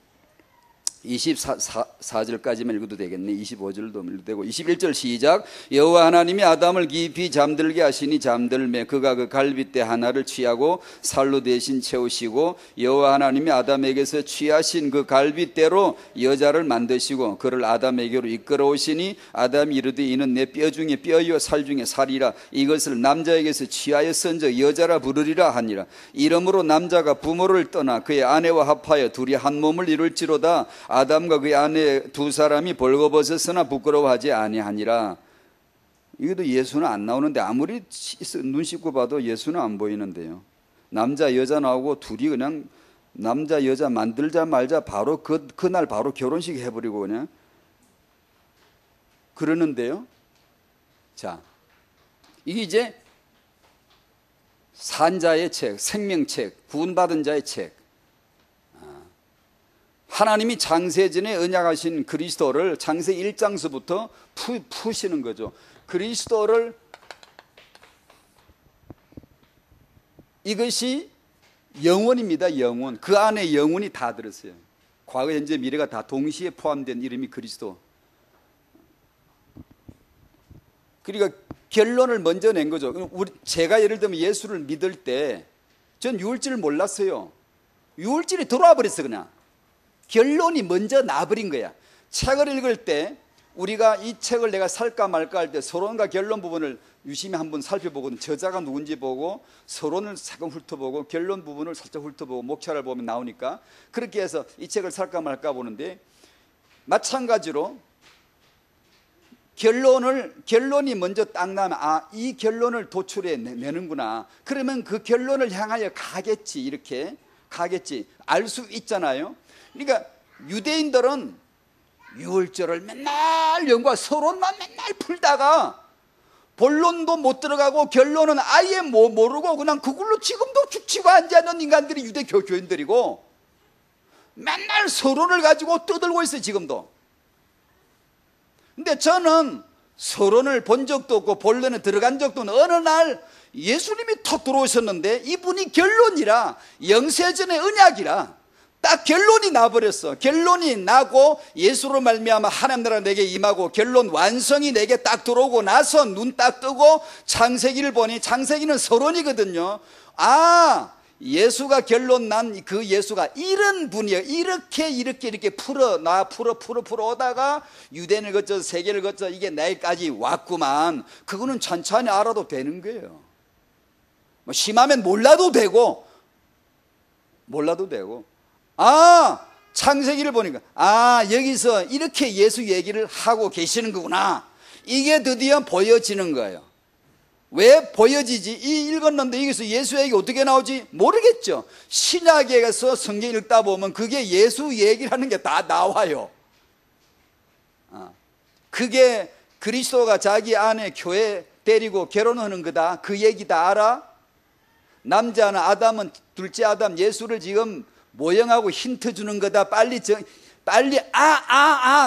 Speaker 1: 24절까지만 읽어도 되겠네. 25절도 읽어도 되고 21절 시작. 여호와 하나님이 아담을 깊이 잠들게 하시니 잠들매 그가 그 갈빗대 하나를 취하고 살로 대신 채우시고 여호와 하나님이 아담에게서 취하신 그 갈빗대로 여자를 만드시고 그를 아담에게로 이끌어오시니 아담이 이르되 이는 내 뼈 중에 뼈요 살 중에 살이라 이것을 남자에게서 취하였은즉 여자라 부르리라 하니라. 이러므로 남자가 부모를 떠나 그의 아내와 합하여 둘이 한 몸을 이룰지로다. 아담과 그의 아내 두 사람이 벌거벗었으나 부끄러워하지 아니하니라. 이것도 예수는 안 나오는데 아무리 눈 씻고 봐도 예수는 안 보이는데요. 남자 여자 나오고 둘이 그냥 남자 여자 만들자 말자 바로 그날 바로 결혼식 해버리고 그냥 그러는데요. 자, 이게 이제 산자의 책, 생명책, 구원받은 자의 책. 하나님이 창세전에 언약하신 그리스도를 창세 1장서부터 푸시는 거죠. 그리스도를 이것이 영원입니다. 영원. 그 안에 영원이 다 들었어요. 과거, 현재, 미래가 다 동시에 포함된 이름이 그리스도. 그러니까 결론을 먼저 낸 거죠. 제가 예를 들면 예수를 믿을 때 전 유월절을 몰랐어요. 유월절이 들어와 버렸어 그냥. 결론이 먼저 나버린 거야. 책을 읽을 때 우리가 이 책을 내가 살까 말까 할 때 서론과 결론 부분을 유심히 한번 살펴보고 저자가 누군지 보고 서론을 잠깐 훑어보고 결론 부분을 살짝 훑어보고 목차를 보면 나오니까 그렇게 해서 이 책을 살까 말까 보는데 마찬가지로 결론이 먼저 딱 나면 이 결론을 도출해 내는구나. 그러면 그 결론을 향하여 가겠지. 이렇게 가겠지. 알 수 있잖아요. 그러니까 유대인들은 유월절을 맨날 연구하고 서론만 맨날 풀다가 본론도 못 들어가고 결론은 아예 모르고 그냥 그걸로 지금도 죽치고 앉아있는 인간들이 유대 교인들이고 맨날 서론을 가지고 떠들고 있어요 지금도. 근데 저는 서론을 본 적도 없고 본론에 들어간 적도 없는 어느 날 예수님이 턱 들어오셨는데 이분이 결론이라 영세전의 언약이라 딱 결론이 나버렸어. 결론이 나고 예수로 말미암아 하나님 나라가 내게 임하고 결론 완성이 내게 딱 들어오고 나서 눈 딱 뜨고 창세기를 보니 창세기는 서론이거든요. 예수가 결론 난 그 예수가 이런 분이에요. 이렇게 풀어 오다가 유대인을 거쳐 세계를 거쳐 이게 내일까지 왔구만. 그거는 천천히 알아도 되는 거예요. 뭐 심하면 몰라도 되고 창세기를 보니까 여기서 이렇게 예수 얘기를 하고 계시는 거구나. 이게 드디어 보여지는 거예요. 왜 보여지지? 읽었는데 여기서 예수 얘기 어떻게 나오지? 모르겠죠. 신약에 가서 성경 읽다 보면 그게 예수 얘기라는 게 다 나와요. 그게 그리스도가 자기 안에 교회 데리고 결혼하는 거다. 그 얘기 다 알아? 남자는 아담은 둘째 아담 예수를 지금 모형하고 힌트 주는 거다. 빨리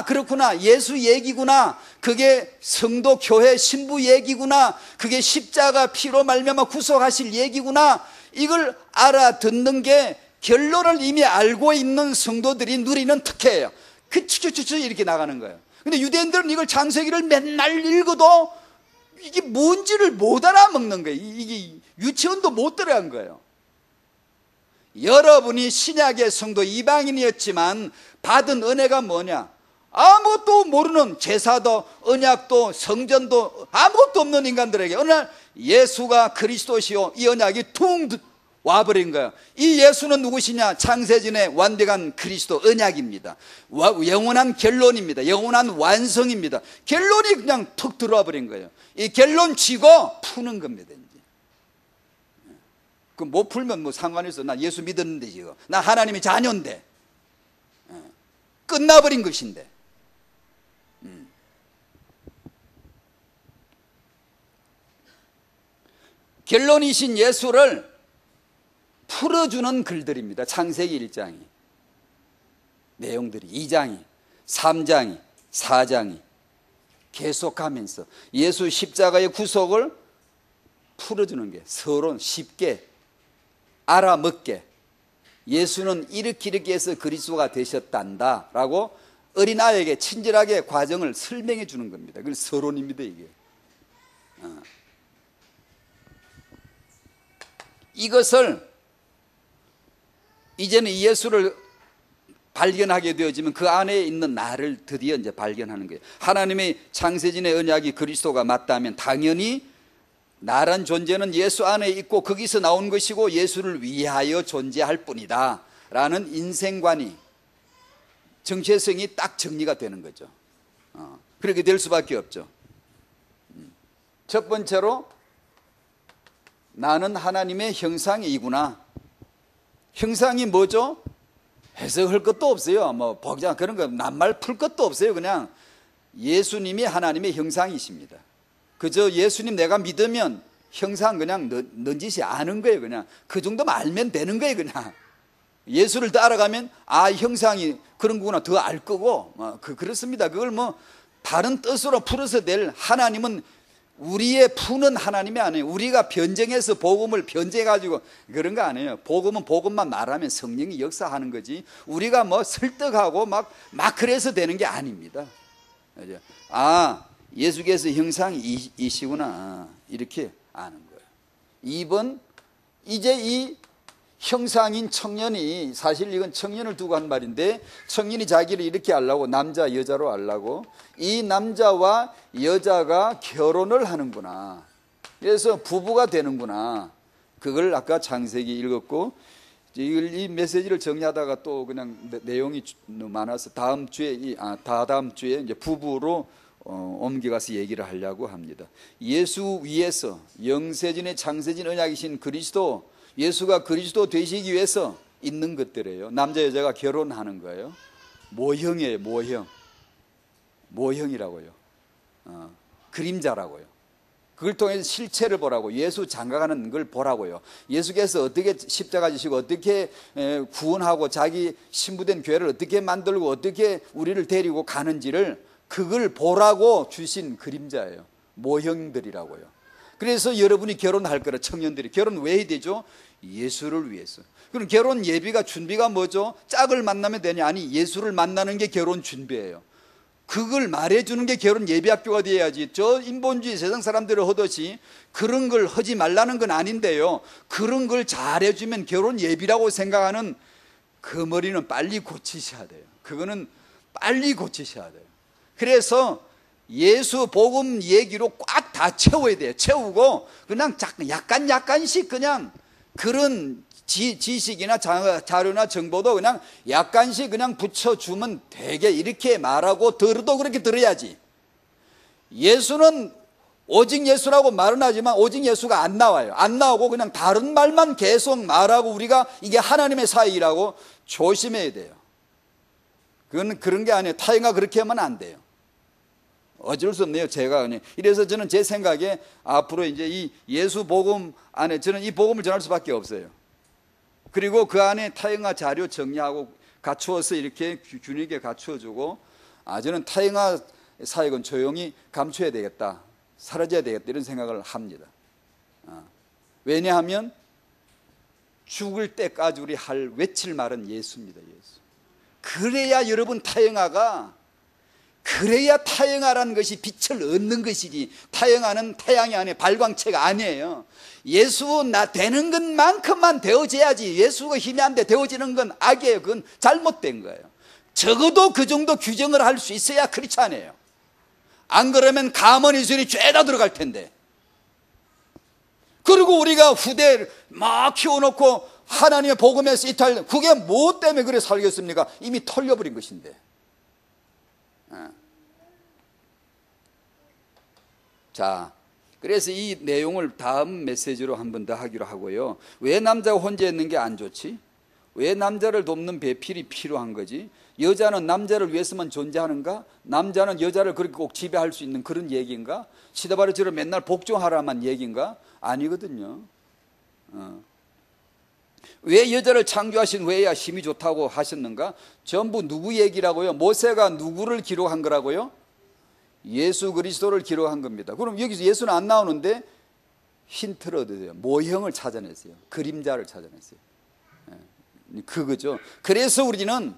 Speaker 1: 그렇구나. 예수 얘기구나. 그게 성도 교회 신부 얘기구나. 그게 십자가 피로 말미암아 구속하실 얘기구나. 이걸 알아듣는 게 결론을 이미 알고 있는 성도들이 누리는 특혜예요. 추추추추 이렇게 나가는 거예요. 근데 유대인들은 이걸 창세기를 맨날 읽어도 이게 뭔지를 못 알아먹는 거예요. 이게 유치원도 못 들어간 거예요. 여러분이 신약의 성도 이방인이었지만 받은 은혜가 뭐냐? 아무것도 모르는 제사도 언약도 성전도 아무것도 없는 인간들에게 어느 날 예수가 그리스도시요 이 언약이 퉁 와버린 거예요. 이 예수는 누구시냐? 창세전에 완벽한 그리스도 언약입니다. 영원한 결론입니다. 영원한 완성입니다. 결론이 그냥 툭 들어와 버린 거예요. 이 결론 쥐고 푸는 겁니다. 못 풀면 뭐 상관이 있어. 나 예수 믿었는데 지금 나 하나님의 자녀인데 끝나버린 것인데. 결론이신 예수를 풀어주는 글들입니다. 창세기 1장이 내용들이 2장이 3장이 4장이 계속하면서 예수 십자가의 구속을 풀어주는 게 서로 쉽게 알아먹게, 예수는 이렇게 해서 그리스도가 되셨단다라고 어린아이에게 친절하게 과정을 설명해 주는 겁니다. 그걸 서론입니다, 이게. 이것을 이제는 예수를 발견하게 되어지면 그 안에 있는 나를 드디어 이제 발견하는 거예요. 하나님의 창세진의 언약이 그리스도가 맞다면 당연히 나란 존재는 예수 안에 있고 거기서 나온 것이고 예수를 위하여 존재할 뿐이다 라는 인생관이, 정체성이 딱 정리가 되는 거죠. 그렇게 될 수밖에 없죠. 첫 번째로 나는 하나님의 형상이구나. 형상이 뭐죠? 해석할 것도 없어요. 뭐 복잡한 그런 거 낱말 풀 것도 없어요. 그냥 예수님이 하나님의 형상이십니다. 그저 예수님 내가 믿으면 형상 그냥 넌지시 아는 거예요. 그냥 그 정도만 알면 되는 거예요. 그냥 예수를 따라가면 아 형상이 그런 거구나 더 알 거고 그렇습니다. 그걸 뭐 다른 뜻으로 풀어서 될, 하나님은 우리의 푸는 하나님이 아니에요. 우리가 변정해서 복음을 변제해가지고 그런 거 아니에요. 복음은 복음만 말하면 성령이 역사하는 거지 우리가 뭐 설득하고 막 그래서 되는 게 아닙니다. 아 예수께서 형상이시구나 이렇게 아는 거예요. 2번, 이제 이 형상인 청년이, 사실 이건 청년을 두고 한 말인데, 청년이 자기를 이렇게 알라고, 남자 여자로 알라고, 이 남자와 여자가 결혼을 하는구나, 그래서 부부가 되는구나, 그걸 아까 창세기 읽었고, 이 메시지를 정리하다가 또 그냥 내용이 많아서 다음 주에 이제 부부로 옮겨가서 얘기를 하려고 합니다. 예수 위에서 영세전의 창세전 언약이신 그리스도, 예수가 그리스도 되시기 위해서 있는 것들이에요. 남자 여자가 결혼하는 거예요. 모형이에요. 모형이라고요. 그림자라고요. 그걸 통해서 실체를 보라고, 예수 장가가는 걸 보라고요. 예수께서 어떻게 십자가 지시고 어떻게 구원하고 자기 신부된 교회를 어떻게 만들고 어떻게 우리를 데리고 가는지를, 그걸 보라고 주신 그림자예요. 모형들이라고요. 그래서 여러분이 결혼할 거라, 청년들이 결혼 왜 해야 되죠? 예수를 위해서. 그럼 결혼 예비가, 준비가 뭐죠? 짝을 만나면 되냐? 아니, 예수를 만나는 게 결혼 준비예요. 그걸 말해주는 게 결혼 예비학교가 돼야지. 저 인본주의 세상 사람들을 하듯이 그런 걸 하지 말라는 건 아닌데요, 그런 걸 잘해주면 결혼 예비라고 생각하는 그 머리는 빨리 고치셔야 돼요. 그거는 빨리 고치셔야 돼요. 그래서 예수 복음 얘기로 꽉 다 채워야 돼요. 채우고 그냥 약간씩 그냥 그런 지식이나 자료나 정보도 그냥 약간씩 그냥 붙여주면 되게, 이렇게 말하고 들어도 그렇게 들어야지. 예수는 오직 예수라고 말은 하지만 오직 예수가 안 나와요. 안 나오고 그냥 다른 말만 계속 말하고 우리가 이게 하나님의 사역이라고 조심해야 돼요. 그건 그런 게 아니에요. 타인과 그렇게 하면 안 돼요. 어쩔 수 없네요. 제가. 이래서 저는 제 생각에 앞으로 이제 이 예수 복음 안에 저는 이 복음을 전할 수밖에 없어요. 그리고 그 안에 타영화 자료 정리하고 갖추어서 이렇게 균형 있게 갖추어주고, 저는 타영화 사역은 조용히 감춰야 되겠다, 사라져야 되겠다, 이런 생각을 합니다. 왜냐하면 죽을 때까지 우리 외칠 말은 예수입니다. 예수. 그래야 여러분 그래야 타영화라는 것이 빛을 얻는 것이지, 타영화는 태양이 아니에요. 발광체가 아니에요. 예수 되는 것만큼만 되어져야지, 예수가 힘이 안 돼 되어지는 건 악이에요. 그건 잘못된 거예요. 적어도 그 정도 규정을 할 수 있어야 크리스찬이에요. 안 그러면 가문이술이 죄다 들어갈 텐데. 그리고 우리가 후대를 막 키워놓고 하나님의 복음에서 이탈, 그게 뭐 때문에 그래 살겠습니까? 이미 털려버린 것인데. 자, 그래서 이 내용을 다음 메시지로 한 번 더 하기로 하고요. 왜 남자가 혼자 있는 게 안 좋지? 왜 남자를 돕는 배필이 필요한 거지? 여자는 남자를 위해서만 존재하는가? 남자는 여자를 그렇게 꼭 지배할 수 있는 그런 얘기인가? 시다바르처럼 맨날 복종하라만 얘기인가? 아니거든요. 왜 여자를 창조하신 후에야 힘이 좋다고 하셨는가? 전부 누구 얘기라고요? 모세가 누구를 기록한 거라고요? 예수 그리스도를 기록한 겁니다. 그럼 여기서 예수는 안 나오는데 힌트를 얻으세요. 모형을 찾아냈어요. 그림자를 찾아냈어요. 그거죠. 그래서 우리는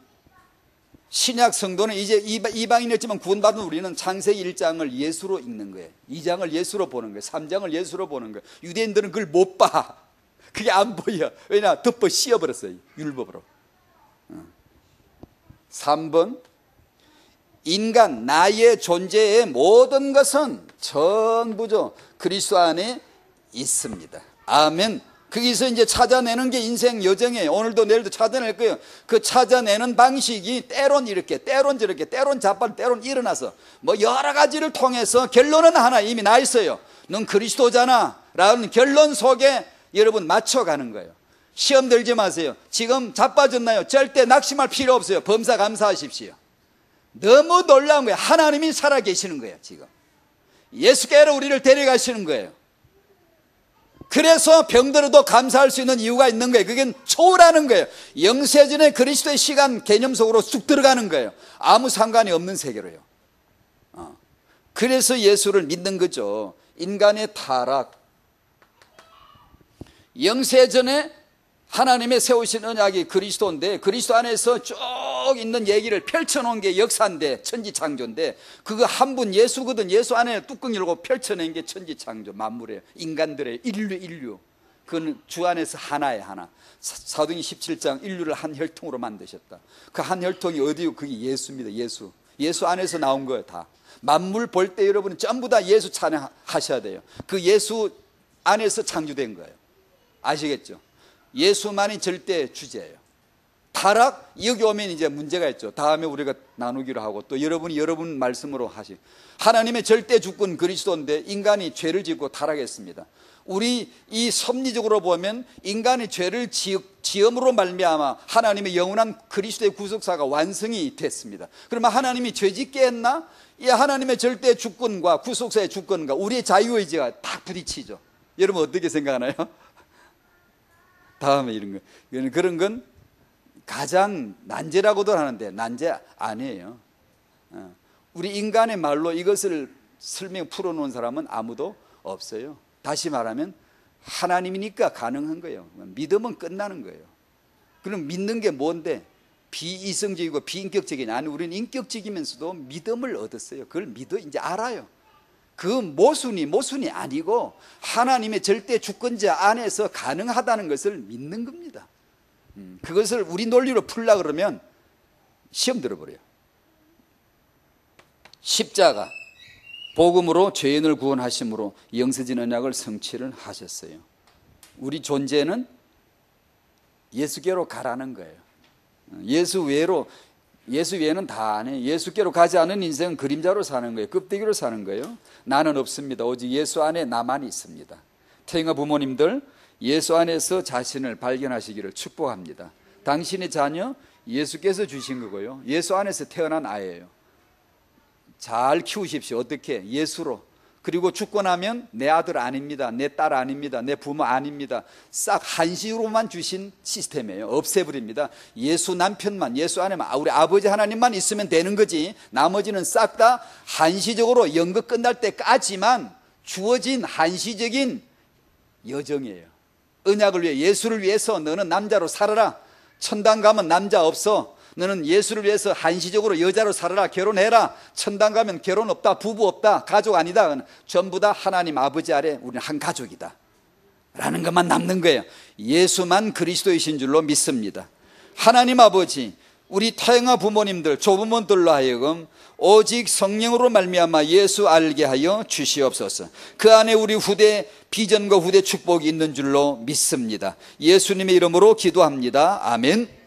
Speaker 1: 신약 성도는 이제 이방인이었지만 구원받은 우리는 창세기 1장을 예수로 읽는 거예요. 2장을 예수로 보는 거예요. 3장을 예수로 보는 거예요. 유대인들은 그걸 못 봐. 그게 안 보여. 왜냐? 덮어 씌워버렸어요. 율법으로. 3번, 인간 나의 존재의 모든 것은 전부죠 그리스도 안에 있습니다. 아멘. 거기서 이제 찾아내는 게 인생 여정이에요. 오늘도 내일도 찾아낼 거예요. 그 찾아내는 방식이 때론 이렇게, 때론 저렇게, 때론 자빨, 때론 일어나서 뭐 여러 가지를 통해서 결론은 하나 이미 나 있어요. 넌 그리스도잖아 라는 결론 속에 여러분 맞춰가는 거예요. 시험 들지 마세요. 지금 자빠졌나요? 절대 낙심할 필요 없어요. 범사 감사하십시오. 너무 놀라운 거예요. 하나님이 살아계시는 거예요. 지금 예수께로 우리를 데려가시는 거예요. 그래서 병들어도 감사할 수 있는 이유가 있는 거예요. 그게 초월하는 거예요. 영세전에 그리스도의 시간 개념 속으로 쑥 들어가는 거예요. 아무 상관이 없는 세계로요. 그래서 예수를 믿는 거죠. 인간의 타락, 영세전에 하나님의 세우신 언약이 그리스도인데 그리스도 안에서 쭉 있는 얘기를 펼쳐놓은 게 역사인데 천지창조인데 그거 한 분 예수거든. 예수 안에 뚜껑 열고 펼쳐낸 게 천지창조 만물이에요. 인간들의 인류 그건 주 안에서 하나에 하나. 사도행전 17장 인류를 한 혈통으로 만드셨다. 그 한 혈통이 어디요? 그게 예수입니다. 예수 안에서 나온 거예요. 다 만물 볼 때 여러분은 전부 다 예수 찬양하셔야 돼요. 그 예수 안에서 창조된 거예요. 아시겠죠? 예수만이 절대 주제예요. 타락, 여기 오면 이제 문제가 있죠. 다음에 우리가 나누기로 하고 또 여러분이 여러분 말씀으로 하시. 하나님의 절대 주권 그리스도인데 인간이 죄를 짓고 타락했습니다. 우리 이 섭리적으로 보면 인간이 죄를 지음으로 말미암아 하나님의 영원한 그리스도의 구속사가 완성이 됐습니다. 그러면 하나님이 죄짓게 했나? 이 하나님의 절대 주권과 구속사의 주권과 우리의 자유의지가 딱 부딪히죠. 여러분 어떻게 생각하나요? 다음에 이런 거. 그런 건 가장 난제라고도 하는데 난제 아니에요. 우리 인간의 말로 이것을 설명 풀어놓은 사람은 아무도 없어요. 다시 말하면 하나님이니까 가능한 거예요. 믿으면 끝나는 거예요. 그럼 믿는 게 뭔데? 비이성적이고 비인격적이냐? 아니 우리는 인격적이면서도 믿음을 얻었어요. 그걸 믿어 이제 알아요. 그 모순이 아니고 하나님의 절대 주권자 안에서 가능하다는 것을 믿는 겁니다. 그것을 우리 논리로 풀라 그러면 시험 들어버려요. 십자가 복음으로 죄인을 구원하심으로 영세전 언약을 성취를 하셨어요. 우리 존재는 예수께로 가라는 거예요. 예수 외에는 다 안 해요. 예수께로 가지 않은 인생은 그림자로 사는 거예요. 껍데기로 사는 거예요. 나는 없습니다. 오직 예수 안에 나만 있습니다. 태영아 부모님들 예수 안에서 자신을 발견하시기를 축복합니다. 당신의 자녀 예수께서 주신 거고요. 예수 안에서 태어난 아이예요. 잘 키우십시오. 어떻게? 예수로. 그리고 죽고 나면 내 아들 아닙니다. 내 딸 아닙니다. 내 부모 아닙니다. 싹 한시로만 주신 시스템이에요. 없애버립니다. 예수 남편만, 예수 안에만, 우리 아버지 하나님만 있으면 되는 거지. 나머지는 싹 다 한시적으로 연극 끝날 때까지만 주어진 한시적인 여정이에요. 언약을 위해, 예수를 위해서 너는 남자로 살아라. 천당 가면 남자 없어. 너는 예수를 위해서 한시적으로 여자로 살아라. 결혼해라. 천당 가면 결혼 없다. 부부 없다. 가족 아니다. 전부 다 하나님 아버지 아래 우리는 한 가족이다 라는 것만 남는 거예요. 예수만 그리스도이신 줄로 믿습니다. 하나님 아버지, 우리 태영아 부모님들, 조부모들로 하여금 오직 성령으로 말미암아 예수 알게 하여 주시옵소서. 그 안에 우리 후대 비전과 후대 축복이 있는 줄로 믿습니다. 예수님의 이름으로 기도합니다. 아멘.